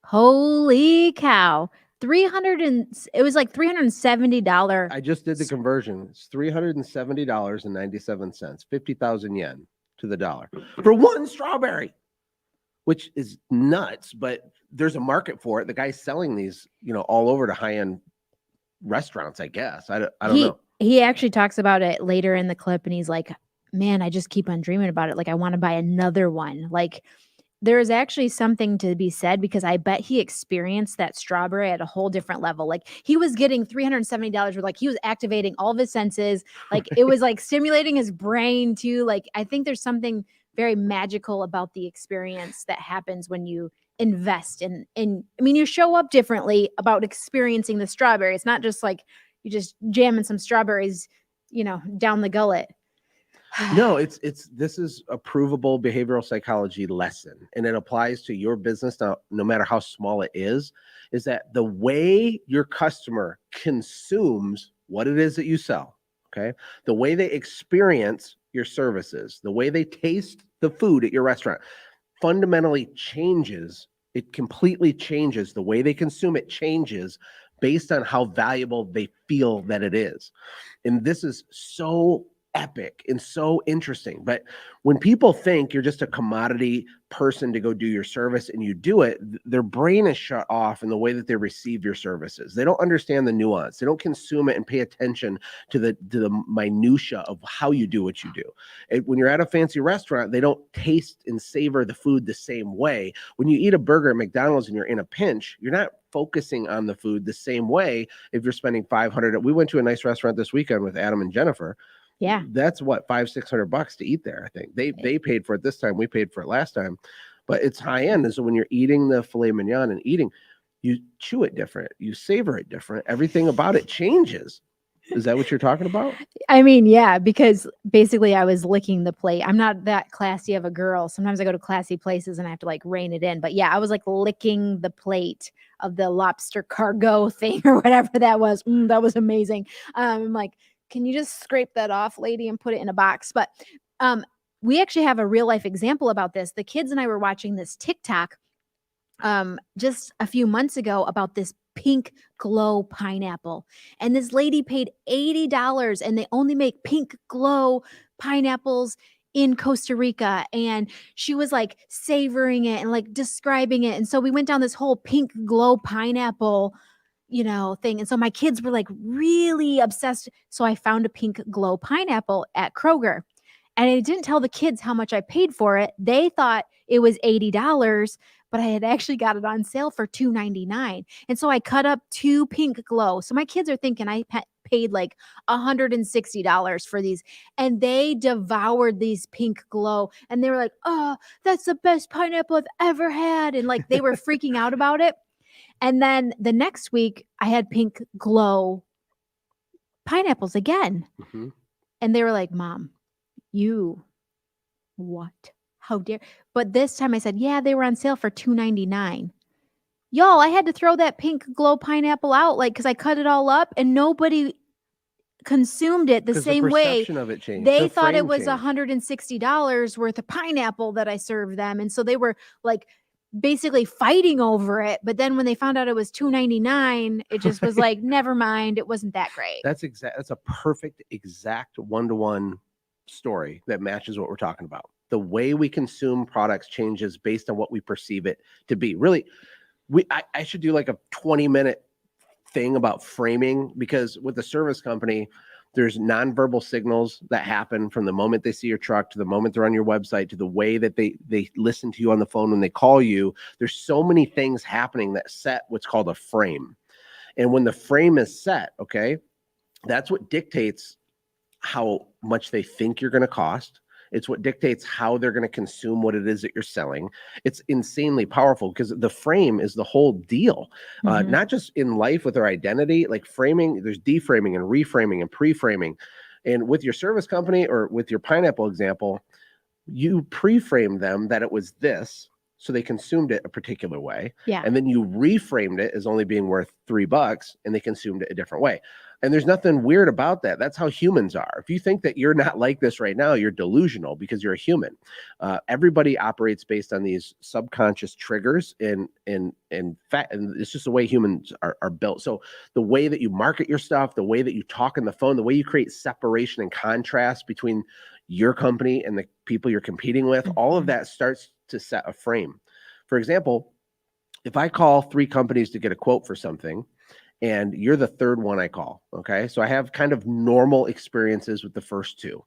Holy cow. It was like $370. I just did the conversion. It's $370.97, 50,000 yen to the dollar for one strawberry, which is nuts, but there's a market for it. The guy's selling these, all over to high-end restaurants, I guess. I don't know. He actually talks about it later in the clip, and he's like, man, I just keep on dreaming about it. Like, I want to buy another one. Like, there is actually something to be said, because I bet he experienced that strawberry at a whole different level. Like, he was getting $370 where, like, he was activating all of his senses. Like, it was like stimulating his brain too. Like, I think there's something very magical about the experience that happens when you invest in I mean, you show up differently about experiencing the strawberry. It's not just like you just jamming some strawberries, down the gullet. No, this is a provable behavioral psychology lesson, and it applies to your business now, no matter how small it is that the way your customer consumes what it is that you sell, okay? The way they experience your services, the way they taste the food at your restaurant fundamentally changes. It completely changes the way they consume it, changes based on how valuable they feel that it is. And this is so epic and so interesting. But when people think you're just a commodity person to go do your service and you do it, their brain is shut off in the way that they receive your services. They don't understand the nuance. They don't consume it and pay attention to the minutia of how you do what you do. When you're at a fancy restaurant, they don't taste and savor the food the same way. When you eat a burger at McDonald's and you're in a pinch, you're not focusing on the food the same way if you're spending $500. We went to a nice restaurant this weekend with Adam and Jennifer. Yeah. That's what, $500-$600 to eat there. I think they paid for it this time. We paid for it last time, but it's high end. And so when you're eating the filet mignon and you chew it different, you savor it different. Everything about it changes. Is that what you're talking about? I mean, yeah, because basically I was licking the plate. I'm not that classy of a girl. Sometimes I go to classy places and I have to like rein it in. But yeah, I was like licking the plate of the lobster cargo thing or whatever that was. That was amazing. I'm like, can you just scrape that off, lady, and put it in a box? But we actually have a real life example about this. The kids and I were watching this TikTok just a few months ago about this pink glow pineapple. And this lady paid $80 and they only make pink glow pineapples in Costa Rica. And she was like savoring it and like describing it. And so we went down this whole pink glow pineapple thing. And so my kids were like really obsessed. So I found a pink glow pineapple at Kroger and I didn't tell the kids how much I paid for it. They thought it was $80, but I had actually got it on sale for $2.99. And so I cut up 2 pink glow. So my kids are thinking I paid like $160 for these, and they devoured these pink glow and they were like, "Oh, that's the best pineapple I've ever had." And like they were freaking out about it. And then the next week I had pink glow pineapples again. Mm-hmm. And they were like, "Mom, what? How dare?" But this time I said, "Yeah, they were on sale for $2.99. Y'all, I had to throw that pink glow pineapple out because I cut it all up and nobody consumed it the same way. Of it changed. They thought it was $160 worth of pineapple that I served them. And so they were like basically fighting over it. But then when they found out it was $2.99, it just was like, never mind. It wasn't that great. That's a perfect, exact one-to-one story that matches what we're talking about. The way we consume products changes based on what we perceive it to be. Really, I should do like a 20-minute thing about framing, because with the service company, there's nonverbal signals that happen from the moment they see your truck to the moment they're on your website to the way that they listen to you on the phone when they call you. There's so many things happening that set what's called a frame. And when the frame is set, okay, that's what dictates how much they think you're going to cost. It's what dictates how they're going to consume what it is that you're selling. It's insanely powerful because the frame is the whole deal. Not just in life with our identity, like framing, there's deframing and reframing and pre-framing. And with your service company or with your pineapple example, you pre-framed them that it was this, so they consumed it a particular way. Yeah. And then you reframed it as only being worth $3 and they consumed it a different way. And there's nothing weird about that. That's how humans are. If you think that you're not like this right now, you're delusional because you're a human. Everybody operates based on these subconscious triggers and it's just the way humans are built. So the way that you market your stuff, the way that you talk on the phone, the way you create separation and contrast between your company and the people you're competing with, all of that starts to set a frame. For example, if I call 3 companies to get a quote for something, and you're the third one I call, okay? So I have kind of normal experiences with the first 2.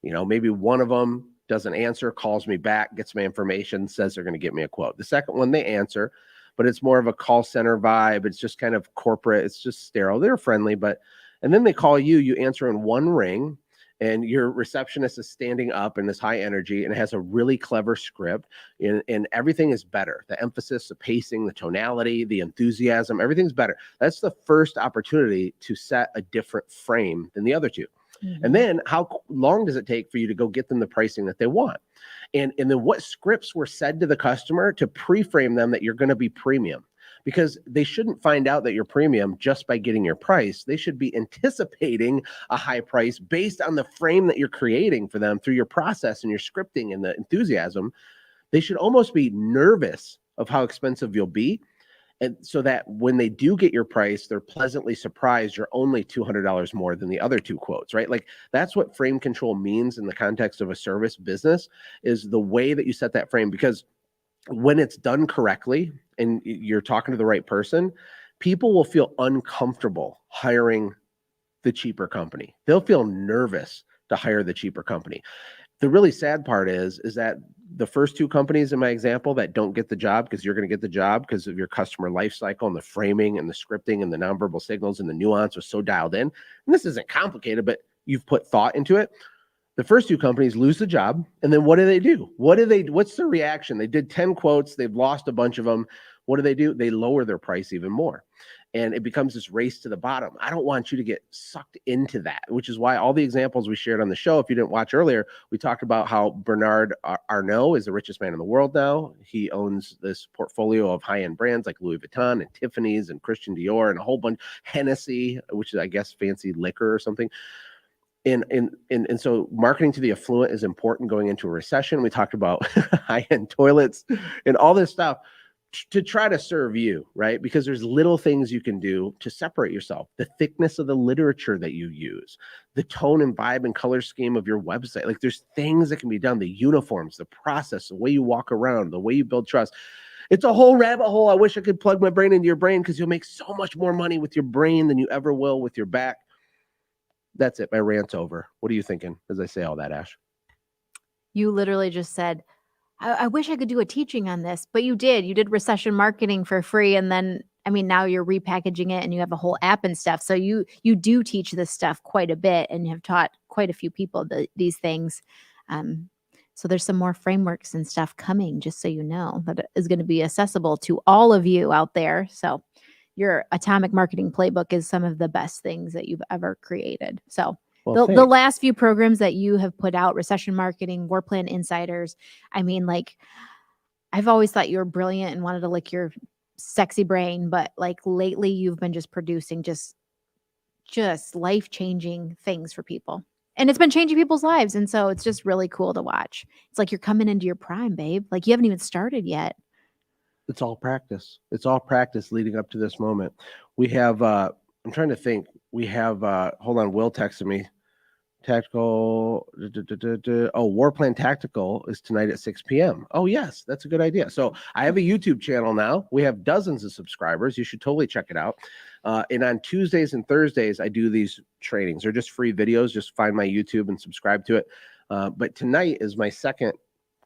Maybe one of them doesn't answer, calls me back, gets my information, says they're going to get me a quote. The second one, they answer, but it's more of a call center vibe. It's just kind of corporate. It's just sterile. They're friendly, and then they call you, you answer in one ring, and your receptionist is standing up and is high energy and it has a really clever script, and everything is better. The emphasis, the pacing, the tonality, the enthusiasm, everything's better. That's the first opportunity to set a different frame than the other two. Mm-hmm. And then how long does it take for you to go get them the pricing that they want? And then what scripts were said to the customer to pre-frame them that you're going to be premium? Because they shouldn't find out that you're premium just by getting your price. They should be anticipating a high price based on the frame that you're creating for them through your process and your scripting and the enthusiasm. They should almost be nervous of how expensive you'll be. And so that when they do get your price, they're pleasantly surprised you're only $200 more than the other two quotes, right? Like that's what frame control means in the context of a service business, is the way that you set that frame. Because when it's done correctly and you're talking to the right person, people will feel uncomfortable hiring the cheaper company. They'll feel nervous to hire the cheaper company. The really sad part is that the first two companies in my example that don't get the job, because you're going to get the job because of your customer life cycle and the framing and the scripting and the nonverbal signals and the nuance was so dialed in. And this isn't complicated, but you've put thought into it. The first two companies lose the job. And then what do? What's the reaction? They did 10 quotes. They've lost a bunch of them. What do? They lower their price even more. And it becomes this race to the bottom. I don't want you to get sucked into that, which is why all the examples we shared on the show, if you didn't watch earlier, we talked about how Bernard Arnault is the richest man in the world now. He owns this portfolio of high-end brands like Louis Vuitton and Tiffany's and Christian Dior and a whole bunch, Hennessy, which is, I guess, fancy liquor or something. And so marketing to the affluent is important going into a recession. We talked about high-end toilets and all this stuff to try to serve you, right? Because there's little things you can do to separate yourself. The thickness of the literature that you use, the tone and vibe and color scheme of your website. Like there's things that can be done, the uniforms, the process, the way you walk around, the way you build trust. It's a whole rabbit hole. I wish I could plug my brain into your brain because you'll make so much more money with your brain than you ever will with your back. That's it. My rant's over. What are you thinking as I say all that, Ash? You literally just said, I wish I could do a teaching on this, but you did. You did recession marketing for free. And then, I mean, now you're repackaging it and you have a whole app and stuff. So you do teach this stuff quite a bit and have taught quite a few people these things. So there's some more frameworks and stuff coming, just so you know, that is going to be accessible to all of you out there. So your Atomic Marketing Playbook is some of the best things that you've ever created. So the last few programs that you have put out, Recession Marketing, War Plan Insiders, I mean, like, I've always thought you were brilliant and wanted to lick your sexy brain, but like lately you've been just producing just life-changing things for people. And it's been changing people's lives. And so it's just really cool to watch. It's like you're coming into your prime, babe. Like you haven't even started yet. It's all practice. It's all practice leading up to this moment. We have, I'm trying to think. We have, hold on, Will texted me. Tactical, War Plan Tactical is tonight at 6 p.m. Oh, yes, that's a good idea. So I have a YouTube channel now. We have dozens of subscribers. You should totally check it out. And on Tuesdays and Thursdays, I do these trainings. They're just free videos. Just find my YouTube and subscribe to it. But tonight is my second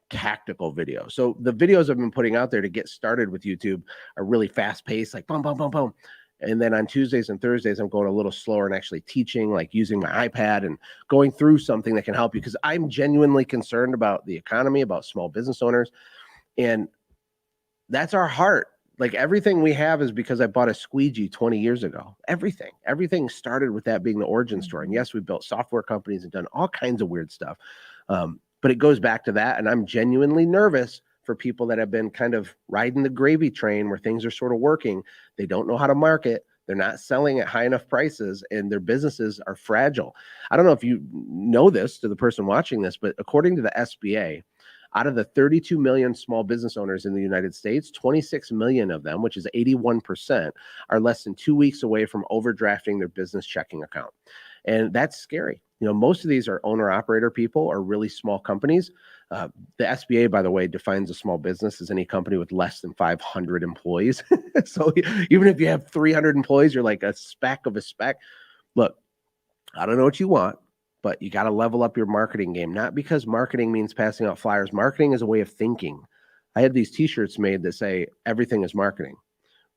tactical video. So the videos I've been putting out there to get started with YouTube are really fast paced, like boom, boom, boom, boom. And then on Tuesdays and Thursdays, I'm going a little slower and actually teaching, like using my iPad and going through something that can help you, because I'm genuinely concerned about the economy, about small business owners. And that's our heart. Like everything we have is because I bought a squeegee 20 years ago. Everything started with that being the origin story. And yes, we built software companies and done all kinds of weird stuff. But it goes back to that. And I'm genuinely nervous for people that have been kind of riding the gravy train where things are sort of working. They don't know how to market. They're not selling at high enough prices and their businesses are fragile. I don't know if you know this to the person watching this, but according to the SBA, out of the 32 million small business owners in the United States, 26 million of them, which is 81%, are less than 2 weeks away from overdrafting their business checking account. And that's scary. You know, most of these are owner-operator people or really small companies. The SBA, by the way, defines a small business as any company with less than 500 employees. So even if you have 300 employees, you're like a speck of a speck. Look, I don't know what you want, but you got to level up your marketing game. Not because marketing means passing out flyers. Marketing is a way of thinking. I had these t-shirts made that say everything is marketing.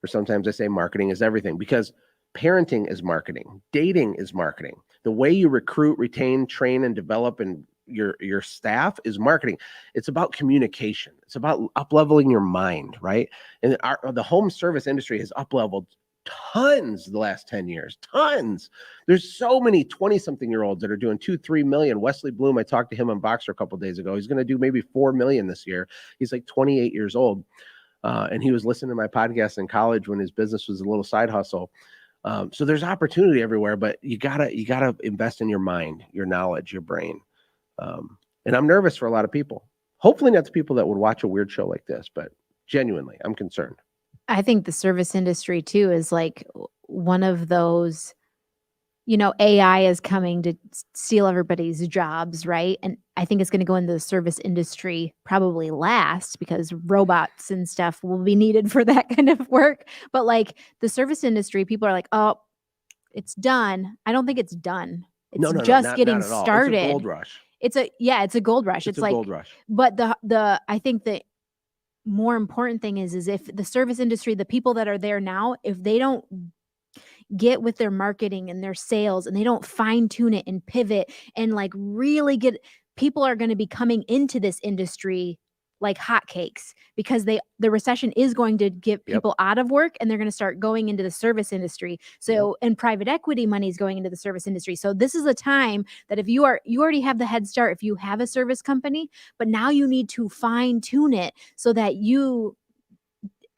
Or sometimes I say marketing is everything, because Parenting is marketing. Dating is marketing. The way you recruit, retain, train, and develop and your staff is marketing. It's about communication. It's about up-leveling your mind, right? And the home service industry has up-leveled tons the last 10 years, tons. There's so many 20-something-year-olds that are doing 2-3 million. Wesley Bloom, I talked to him on Boxer a couple of days ago. He's going to do maybe 4 million this year. He's like 28 years old. And he was listening to my podcast in college when his business was a little side hustle. So there's opportunity everywhere, but you gotta invest in your mind, your knowledge, your brain. And I'm nervous for a lot of people. Hopefully not the people that would watch a weird show like this, but genuinely, I'm concerned. I think the service industry too is like one of those, AI is coming to steal everybody's jobs, right? And I think it's going to go into the service industry probably last because robots and stuff will be needed for that kind of work. But like the service industry, people are like, oh, it's done. I don't think it's done. It's just getting not at all. started. It's a gold rush. It's a gold rush. It's a like gold rush. But I think the more important thing is if the service industry, the people that are there now, if they don't get with their marketing and their sales and they don't fine tune it and pivot and like really people are going to be coming into this industry like hotcakes because the recession is going to get people out of work and they're going to start going into the service industry. So, and private equity money is going into the service industry. So this is a time that if you already have the head start, if you have a service company, but now you need to fine tune it so that you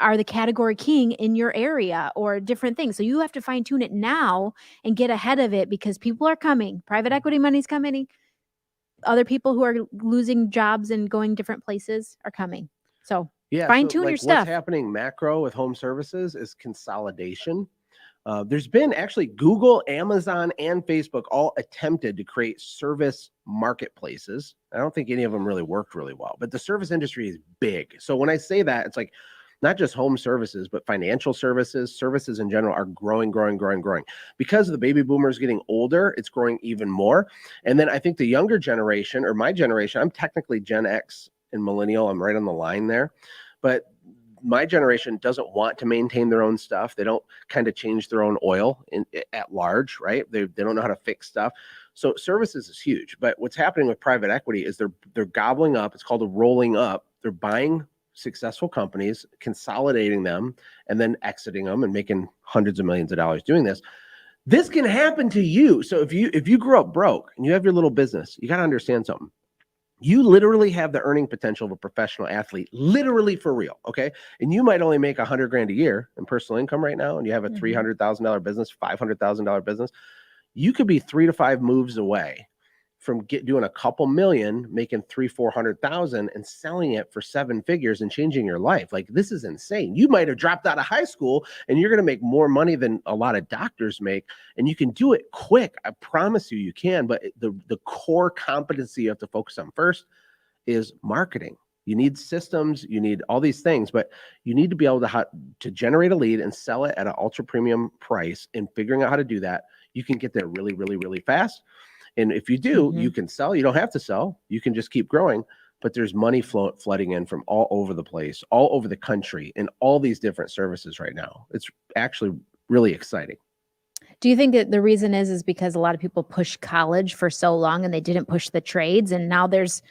are the category king in your area or different things. So you have to fine tune it now and get ahead of it because people are coming. Private equity money's coming. Other people who are losing jobs and going different places are coming. So fine tune your stuff. What's happening macro with home services is consolidation. There's been actually Google, Amazon, and Facebook all attempted to create service marketplaces. I don't think any of them really worked really well, but the service industry is big. So when I say that, it's like not just home services, but financial services in general are growing. Because the baby boomers getting older, it's growing even more. And then I think the younger generation or my generation, I'm technically Gen X and millennial. I'm right on the line there. But my generation doesn't want to maintain their own stuff. They don't kind of change their own oil at large, right? They don't know how to fix stuff. So services is huge. But what's happening with private equity is they're gobbling up. It's called a rolling up. They're buying successful companies, consolidating them, and then exiting them and making hundreds of millions of dollars doing this. This can happen to you. So if you grew up broke and you have your little business, you got to understand something. You literally have the earning potential of a professional athlete, literally for real. Okay. And you might only make $100,000 a year in personal income right now. And you have a $300,000 business, $500,000 business. You could be 3 to 5 moves away from doing a couple million, making 300,000-400,000 and selling it for 7 figures and changing your life. Like, this is insane. You might have dropped out of high school and you're going to make more money than a lot of doctors make. And you can do it quick. I promise you can. But the core competency you have to focus on first is marketing. You need systems, you need all these things, but you need to be able to generate a lead and sell it at an ultra premium price. And figuring out how to do that, you can get there really, really, really fast. And if you do, you can sell. You don't have to sell. You can just keep growing. But there's money flooding in from all over the place, all over the country, in all these different services right now. It's actually really exciting. Do you think that the reason is because a lot of people pushed college for so long and they didn't push the trades? And now there's,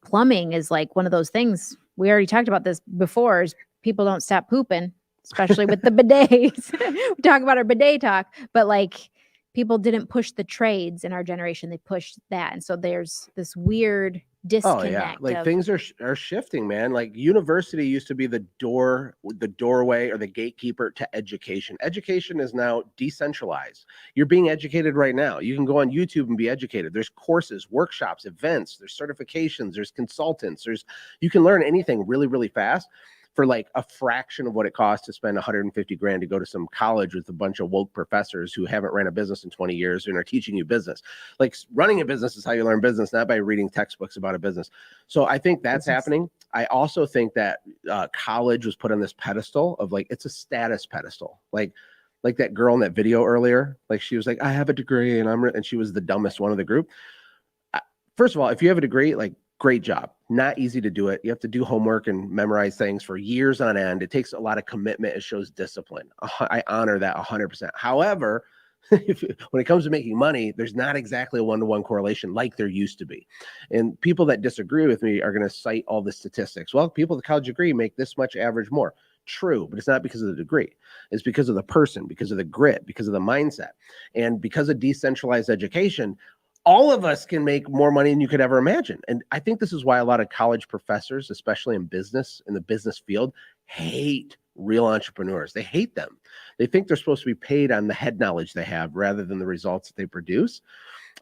plumbing is like one of those things. We already talked about this before, is people don't stop pooping, especially with the bidets. We talk about our bidet talk, but like, people didn't push the trades in our generation. They pushed that. And so there's this weird disconnect. Oh yeah. Like things are shifting, man. Like university used to be the doorway or the gatekeeper to education. Education is now decentralized. You're being educated right now. You can go on YouTube and be educated. There's courses, workshops, events, there's certifications, there's consultants, you can learn anything really, really fast for like a fraction of what it costs to spend $150,000 to go to some college with a bunch of woke professors who haven't ran a business in 20 years and are teaching you business. Like, running a business is how you learn business, not by reading textbooks about a business. So I think that's happening. I also think that college was put on this pedestal of like, it's a status pedestal. Like that girl in that video earlier, like she was like, I have a degree and she was the dumbest one of the group. First of all, if you have a degree, like, great job. Not easy to do it. You have to do homework and memorize things for years on end. It takes a lot of commitment. It shows discipline. I honor that 100%. However, when it comes to making money, there's not exactly a one-to-one correlation like there used to be. And people that disagree with me are going to cite all the statistics. Well, people with a college degree make this much average more. True, but it's not because of the degree. It's because of the person, because of the grit, because of the mindset. And because of decentralized education, all of us can make more money than you could ever imagine. And I think this is why a lot of college professors, especially in business, in the business field, hate real entrepreneurs. They hate them. They think they're supposed to be paid on the head knowledge they have rather than the results that they produce.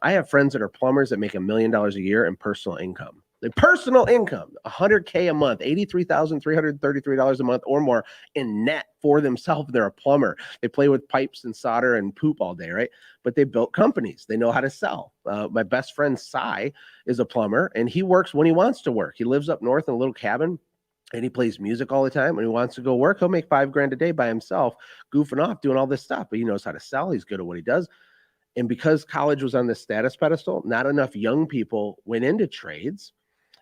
I have friends that are plumbers that make $1 million a year in personal income. The personal income, $100K a month, $83,333 a month or more in net for themselves. They're a plumber. They play with pipes and solder and poop all day, right? But they built companies. They know how to sell. My best friend, Cy, is a plumber, and he works when he wants to work. He lives up north in a little cabin, and he plays music all the time. When he wants to go work, he'll make $5,000 a day by himself, goofing off, doing all this stuff. But he knows how to sell. He's good at what he does. And because college was on this status pedestal, not enough young people went into trades.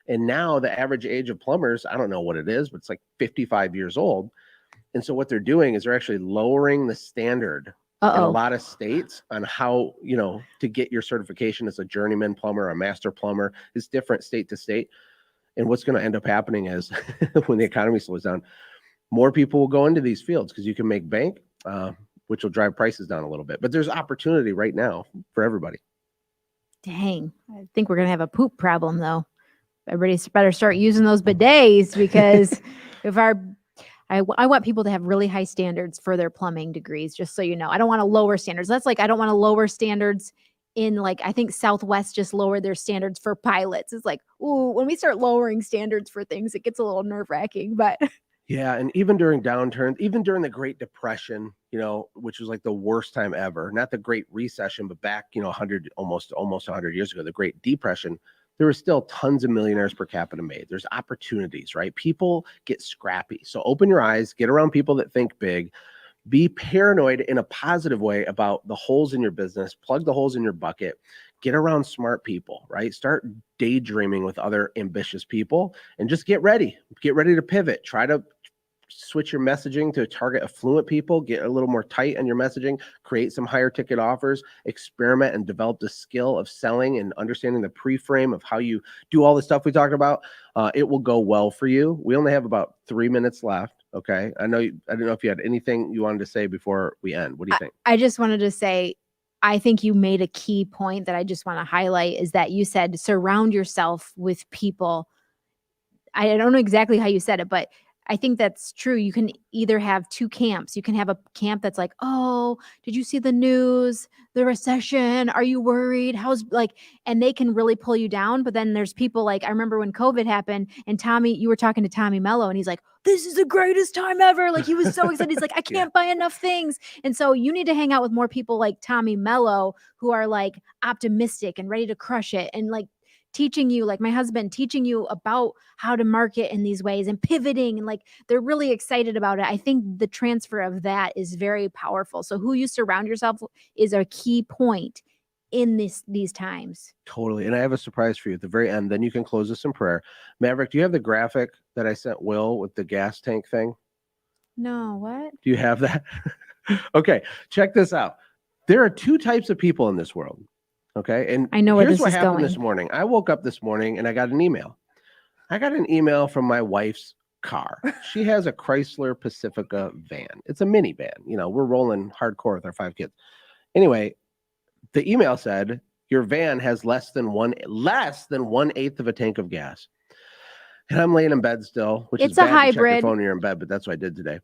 And now the average age of plumbers, I don't know what it is, but it's like 55 years old. And so what they're doing is they're actually lowering the standard in a lot of states on how, to get your certification as a journeyman plumber, a master plumber. It's different state to state. And what's going to end up happening is when the economy slows down, more people will go into these fields because you can make bank, which will drive prices down a little bit. But there's opportunity right now for everybody. Dang. I think we're going to have a poop problem, though. Everybody better start using those bidets because I want people to have really high standards for their plumbing degrees, just so you know. I don't want to lower standards. That's like, I don't want to lower standards in, like, I think Southwest just lowered their standards for pilots. It's like, ooh, when we start lowering standards for things, it gets a little nerve-wracking, but yeah. And even during downturns, even during the Great Depression, which was like the worst time ever, not the Great Recession, but back, almost 100 years ago, the Great Depression, there were still tons of millionaires per capita made. There's opportunities, right? People get scrappy. So open your eyes, get around people that think big, be paranoid in a positive way about the holes in your business, plug the holes in your bucket, get around smart people, right? Start daydreaming with other ambitious people and just get ready to pivot. Try to switch your messaging to target affluent people, get a little more tight on your messaging, create some higher ticket offers, experiment and develop the skill of selling and understanding the pre-frame of how you do all the stuff we talked about. It will go well for you. We only have about 3 minutes left. Okay. I don't know if you had anything you wanted to say before we end. What do you think? I just wanted to say, I think you made a key point that I just want to highlight is that you said, surround yourself with people. I don't know exactly how you said it, but I think that's true. You can either have two camps. You can have a camp that's like, oh, did you see the news? The recession? Are you worried? And they can really pull you down. But then there's people like, I remember when COVID happened and you were talking to Tommy Mello and he's like, this is the greatest time ever. Like he was so excited. He's like, I can't buy enough things. And so you need to hang out with more people like Tommy Mello who are like optimistic and ready to crush it. And like, teaching you, like my husband, teaching you about how to market in these ways and pivoting, and like they're really excited about it. I think the transfer of that is very powerful. So who you surround yourself with is a key point in these times. Totally. And I have a surprise for you at the very end. Then you can close this in prayer. Maverick, do you have the graphic that I sent Will with the gas tank thing? No, what? Do you have that? Okay, check this out. There are two types of people in this world. Okay. And I know where here's this what is happened going. this morning. I woke up this morning and I got an email. I got an email from my wife's car. She has a Chrysler Pacifica van. It's a minivan. We're rolling hardcore with our 5 kids. Anyway, the email said your van has less than 1/8 of a tank of gas. And I'm laying in bed still, which It's is a bad to check your hybrid. phone when you're in bed, but that's what I did today.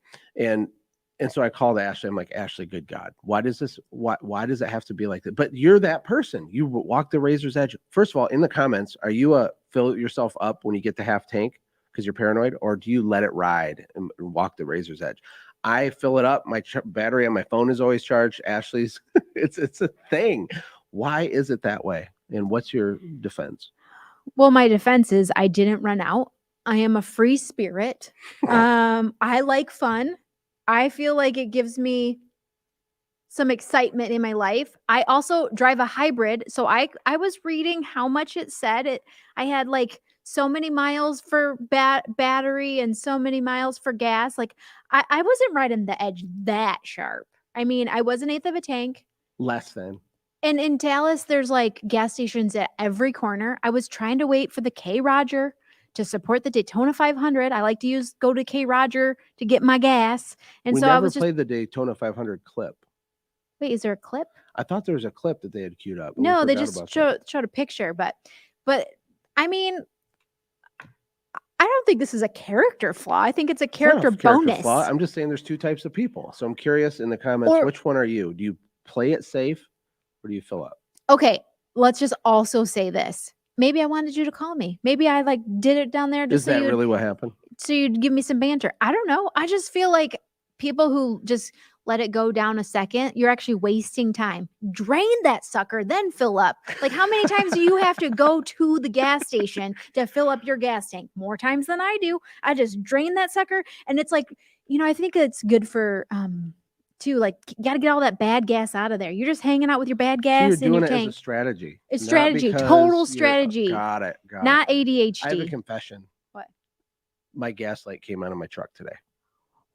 And so I called Ashlee. I'm like, Ashlee, good God, why does it have to be like that? But you're that person. You walk the razor's edge. First of all, in the comments, are you fill yourself up when you get to half tank because you're paranoid, or do you let it ride and walk the razor's edge? I fill it up. My battery on my phone is always charged. Ashlee's, it's a thing. Why is it that way? And what's your defense? Well, my defense is I didn't run out. I am a free spirit. I like fun. I feel like it gives me some excitement in my life. I also drive a hybrid. So I was reading how much it said. I had like so many miles for battery and so many miles for gas. Like I wasn't riding the edge that sharp. I mean, I was an eighth of a tank. Less than. And in Dallas, there's like gas stations at every corner. I was trying to wait for the K Roger to support the Daytona 500. I like to go to K Roger to get my gas. And We so never I was just, played the Daytona 500 clip. wait, is there a clip? I thought there was a clip that they had queued up. but we No, they forgot just about that. showed a picture. But I mean, I don't think this is a character flaw. I think it's a It's not a character bonus. flaw. I'm just saying there's two types of people. So I'm curious in the comments, Or- which one are you? Do you play it safe or do you fill up? Okay, let's just also say this. Maybe I wanted you to call me. Maybe I like did it down there just Is that so really what happened? you'd give me some banter. I don't know. I just feel like people who just let it go down a second, you're actually wasting time. Drain that sucker, then fill up. Like, how many times do you have to go to the gas station to fill up your gas tank? More times than I do. I just drain that sucker. And it's like, I think it's good for too, like, you got to get all that bad gas out of there. You're just hanging out with your bad So gas you're in doing your it tank. as a strategy. It's not strategy, because total you're- strategy. Got it. Not I have a ADHD. confession. What? My gas light came out of my truck today.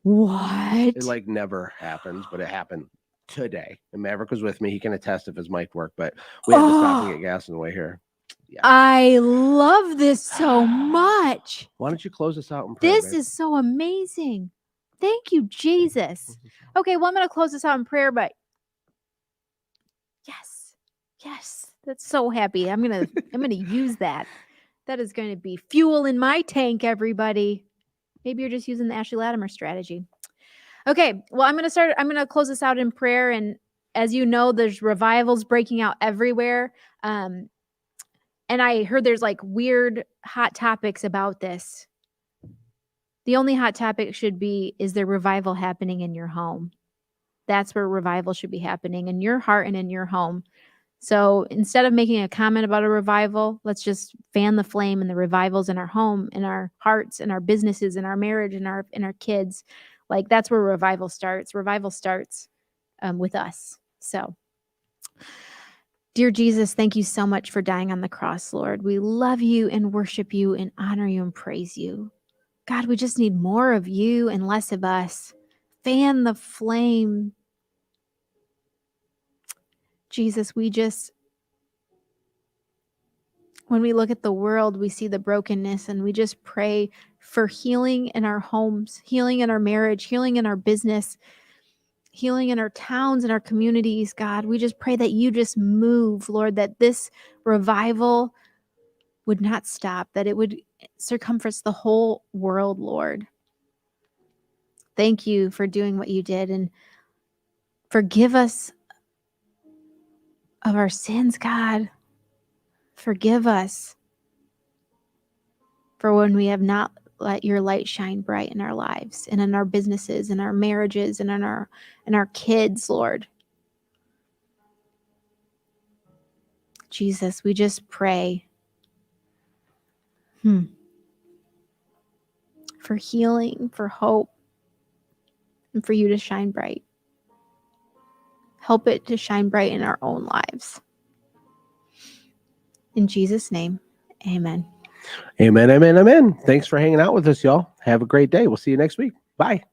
What? It like never happens, but it happened today. And Maverick was with me. He can attest if his mic worked, but we had to stop and get gas on the way here. Yeah. I love this so much. Why don't you close us out in prayer? This babe? is so amazing. Thank you, Jesus. Okay, well, I'm going to close this out in prayer, but yes, that's so happy. I'm going to use that. That is going to be fuel in my tank, everybody. Maybe you're just using the Ashlee Latimer strategy. Okay, well, I'm going to close this out in prayer. And as you know, there's revivals breaking out everywhere. And I heard there's like weird hot topics about this. The only hot topic should be, is there revival happening in your home? That's where revival should be happening, in your heart and in your home. So instead of making a comment about a revival, let's just fan the flame in the revivals in our home, in our hearts, in our businesses, in our marriage, in our kids. Like, that's where revival starts. Revival starts with us. So, dear Jesus, thank you so much for dying on the cross, Lord. We love you and worship you and honor you and praise you. God, we just need more of you and less of us. Fan the flame. Jesus, when we look at the world, we see the brokenness, and we just pray for healing in our homes, healing in our marriage, healing in our business, healing in our towns and our communities, God. We just pray that you just move, Lord, that this revival would not stop, that it would circumference the whole world, Lord. Thank you for doing what you did, and forgive us of our sins, God. Forgive us for when we have not let your light shine bright in our lives and in our businesses and our marriages and in our kids, Lord. Jesus, we just pray for healing, for hope, and for you to shine bright. Help it to shine bright in our own lives. In Jesus' name, amen. Amen, amen, amen. Thanks for hanging out with us, y'all. Have a great day. We'll see you next week. Bye.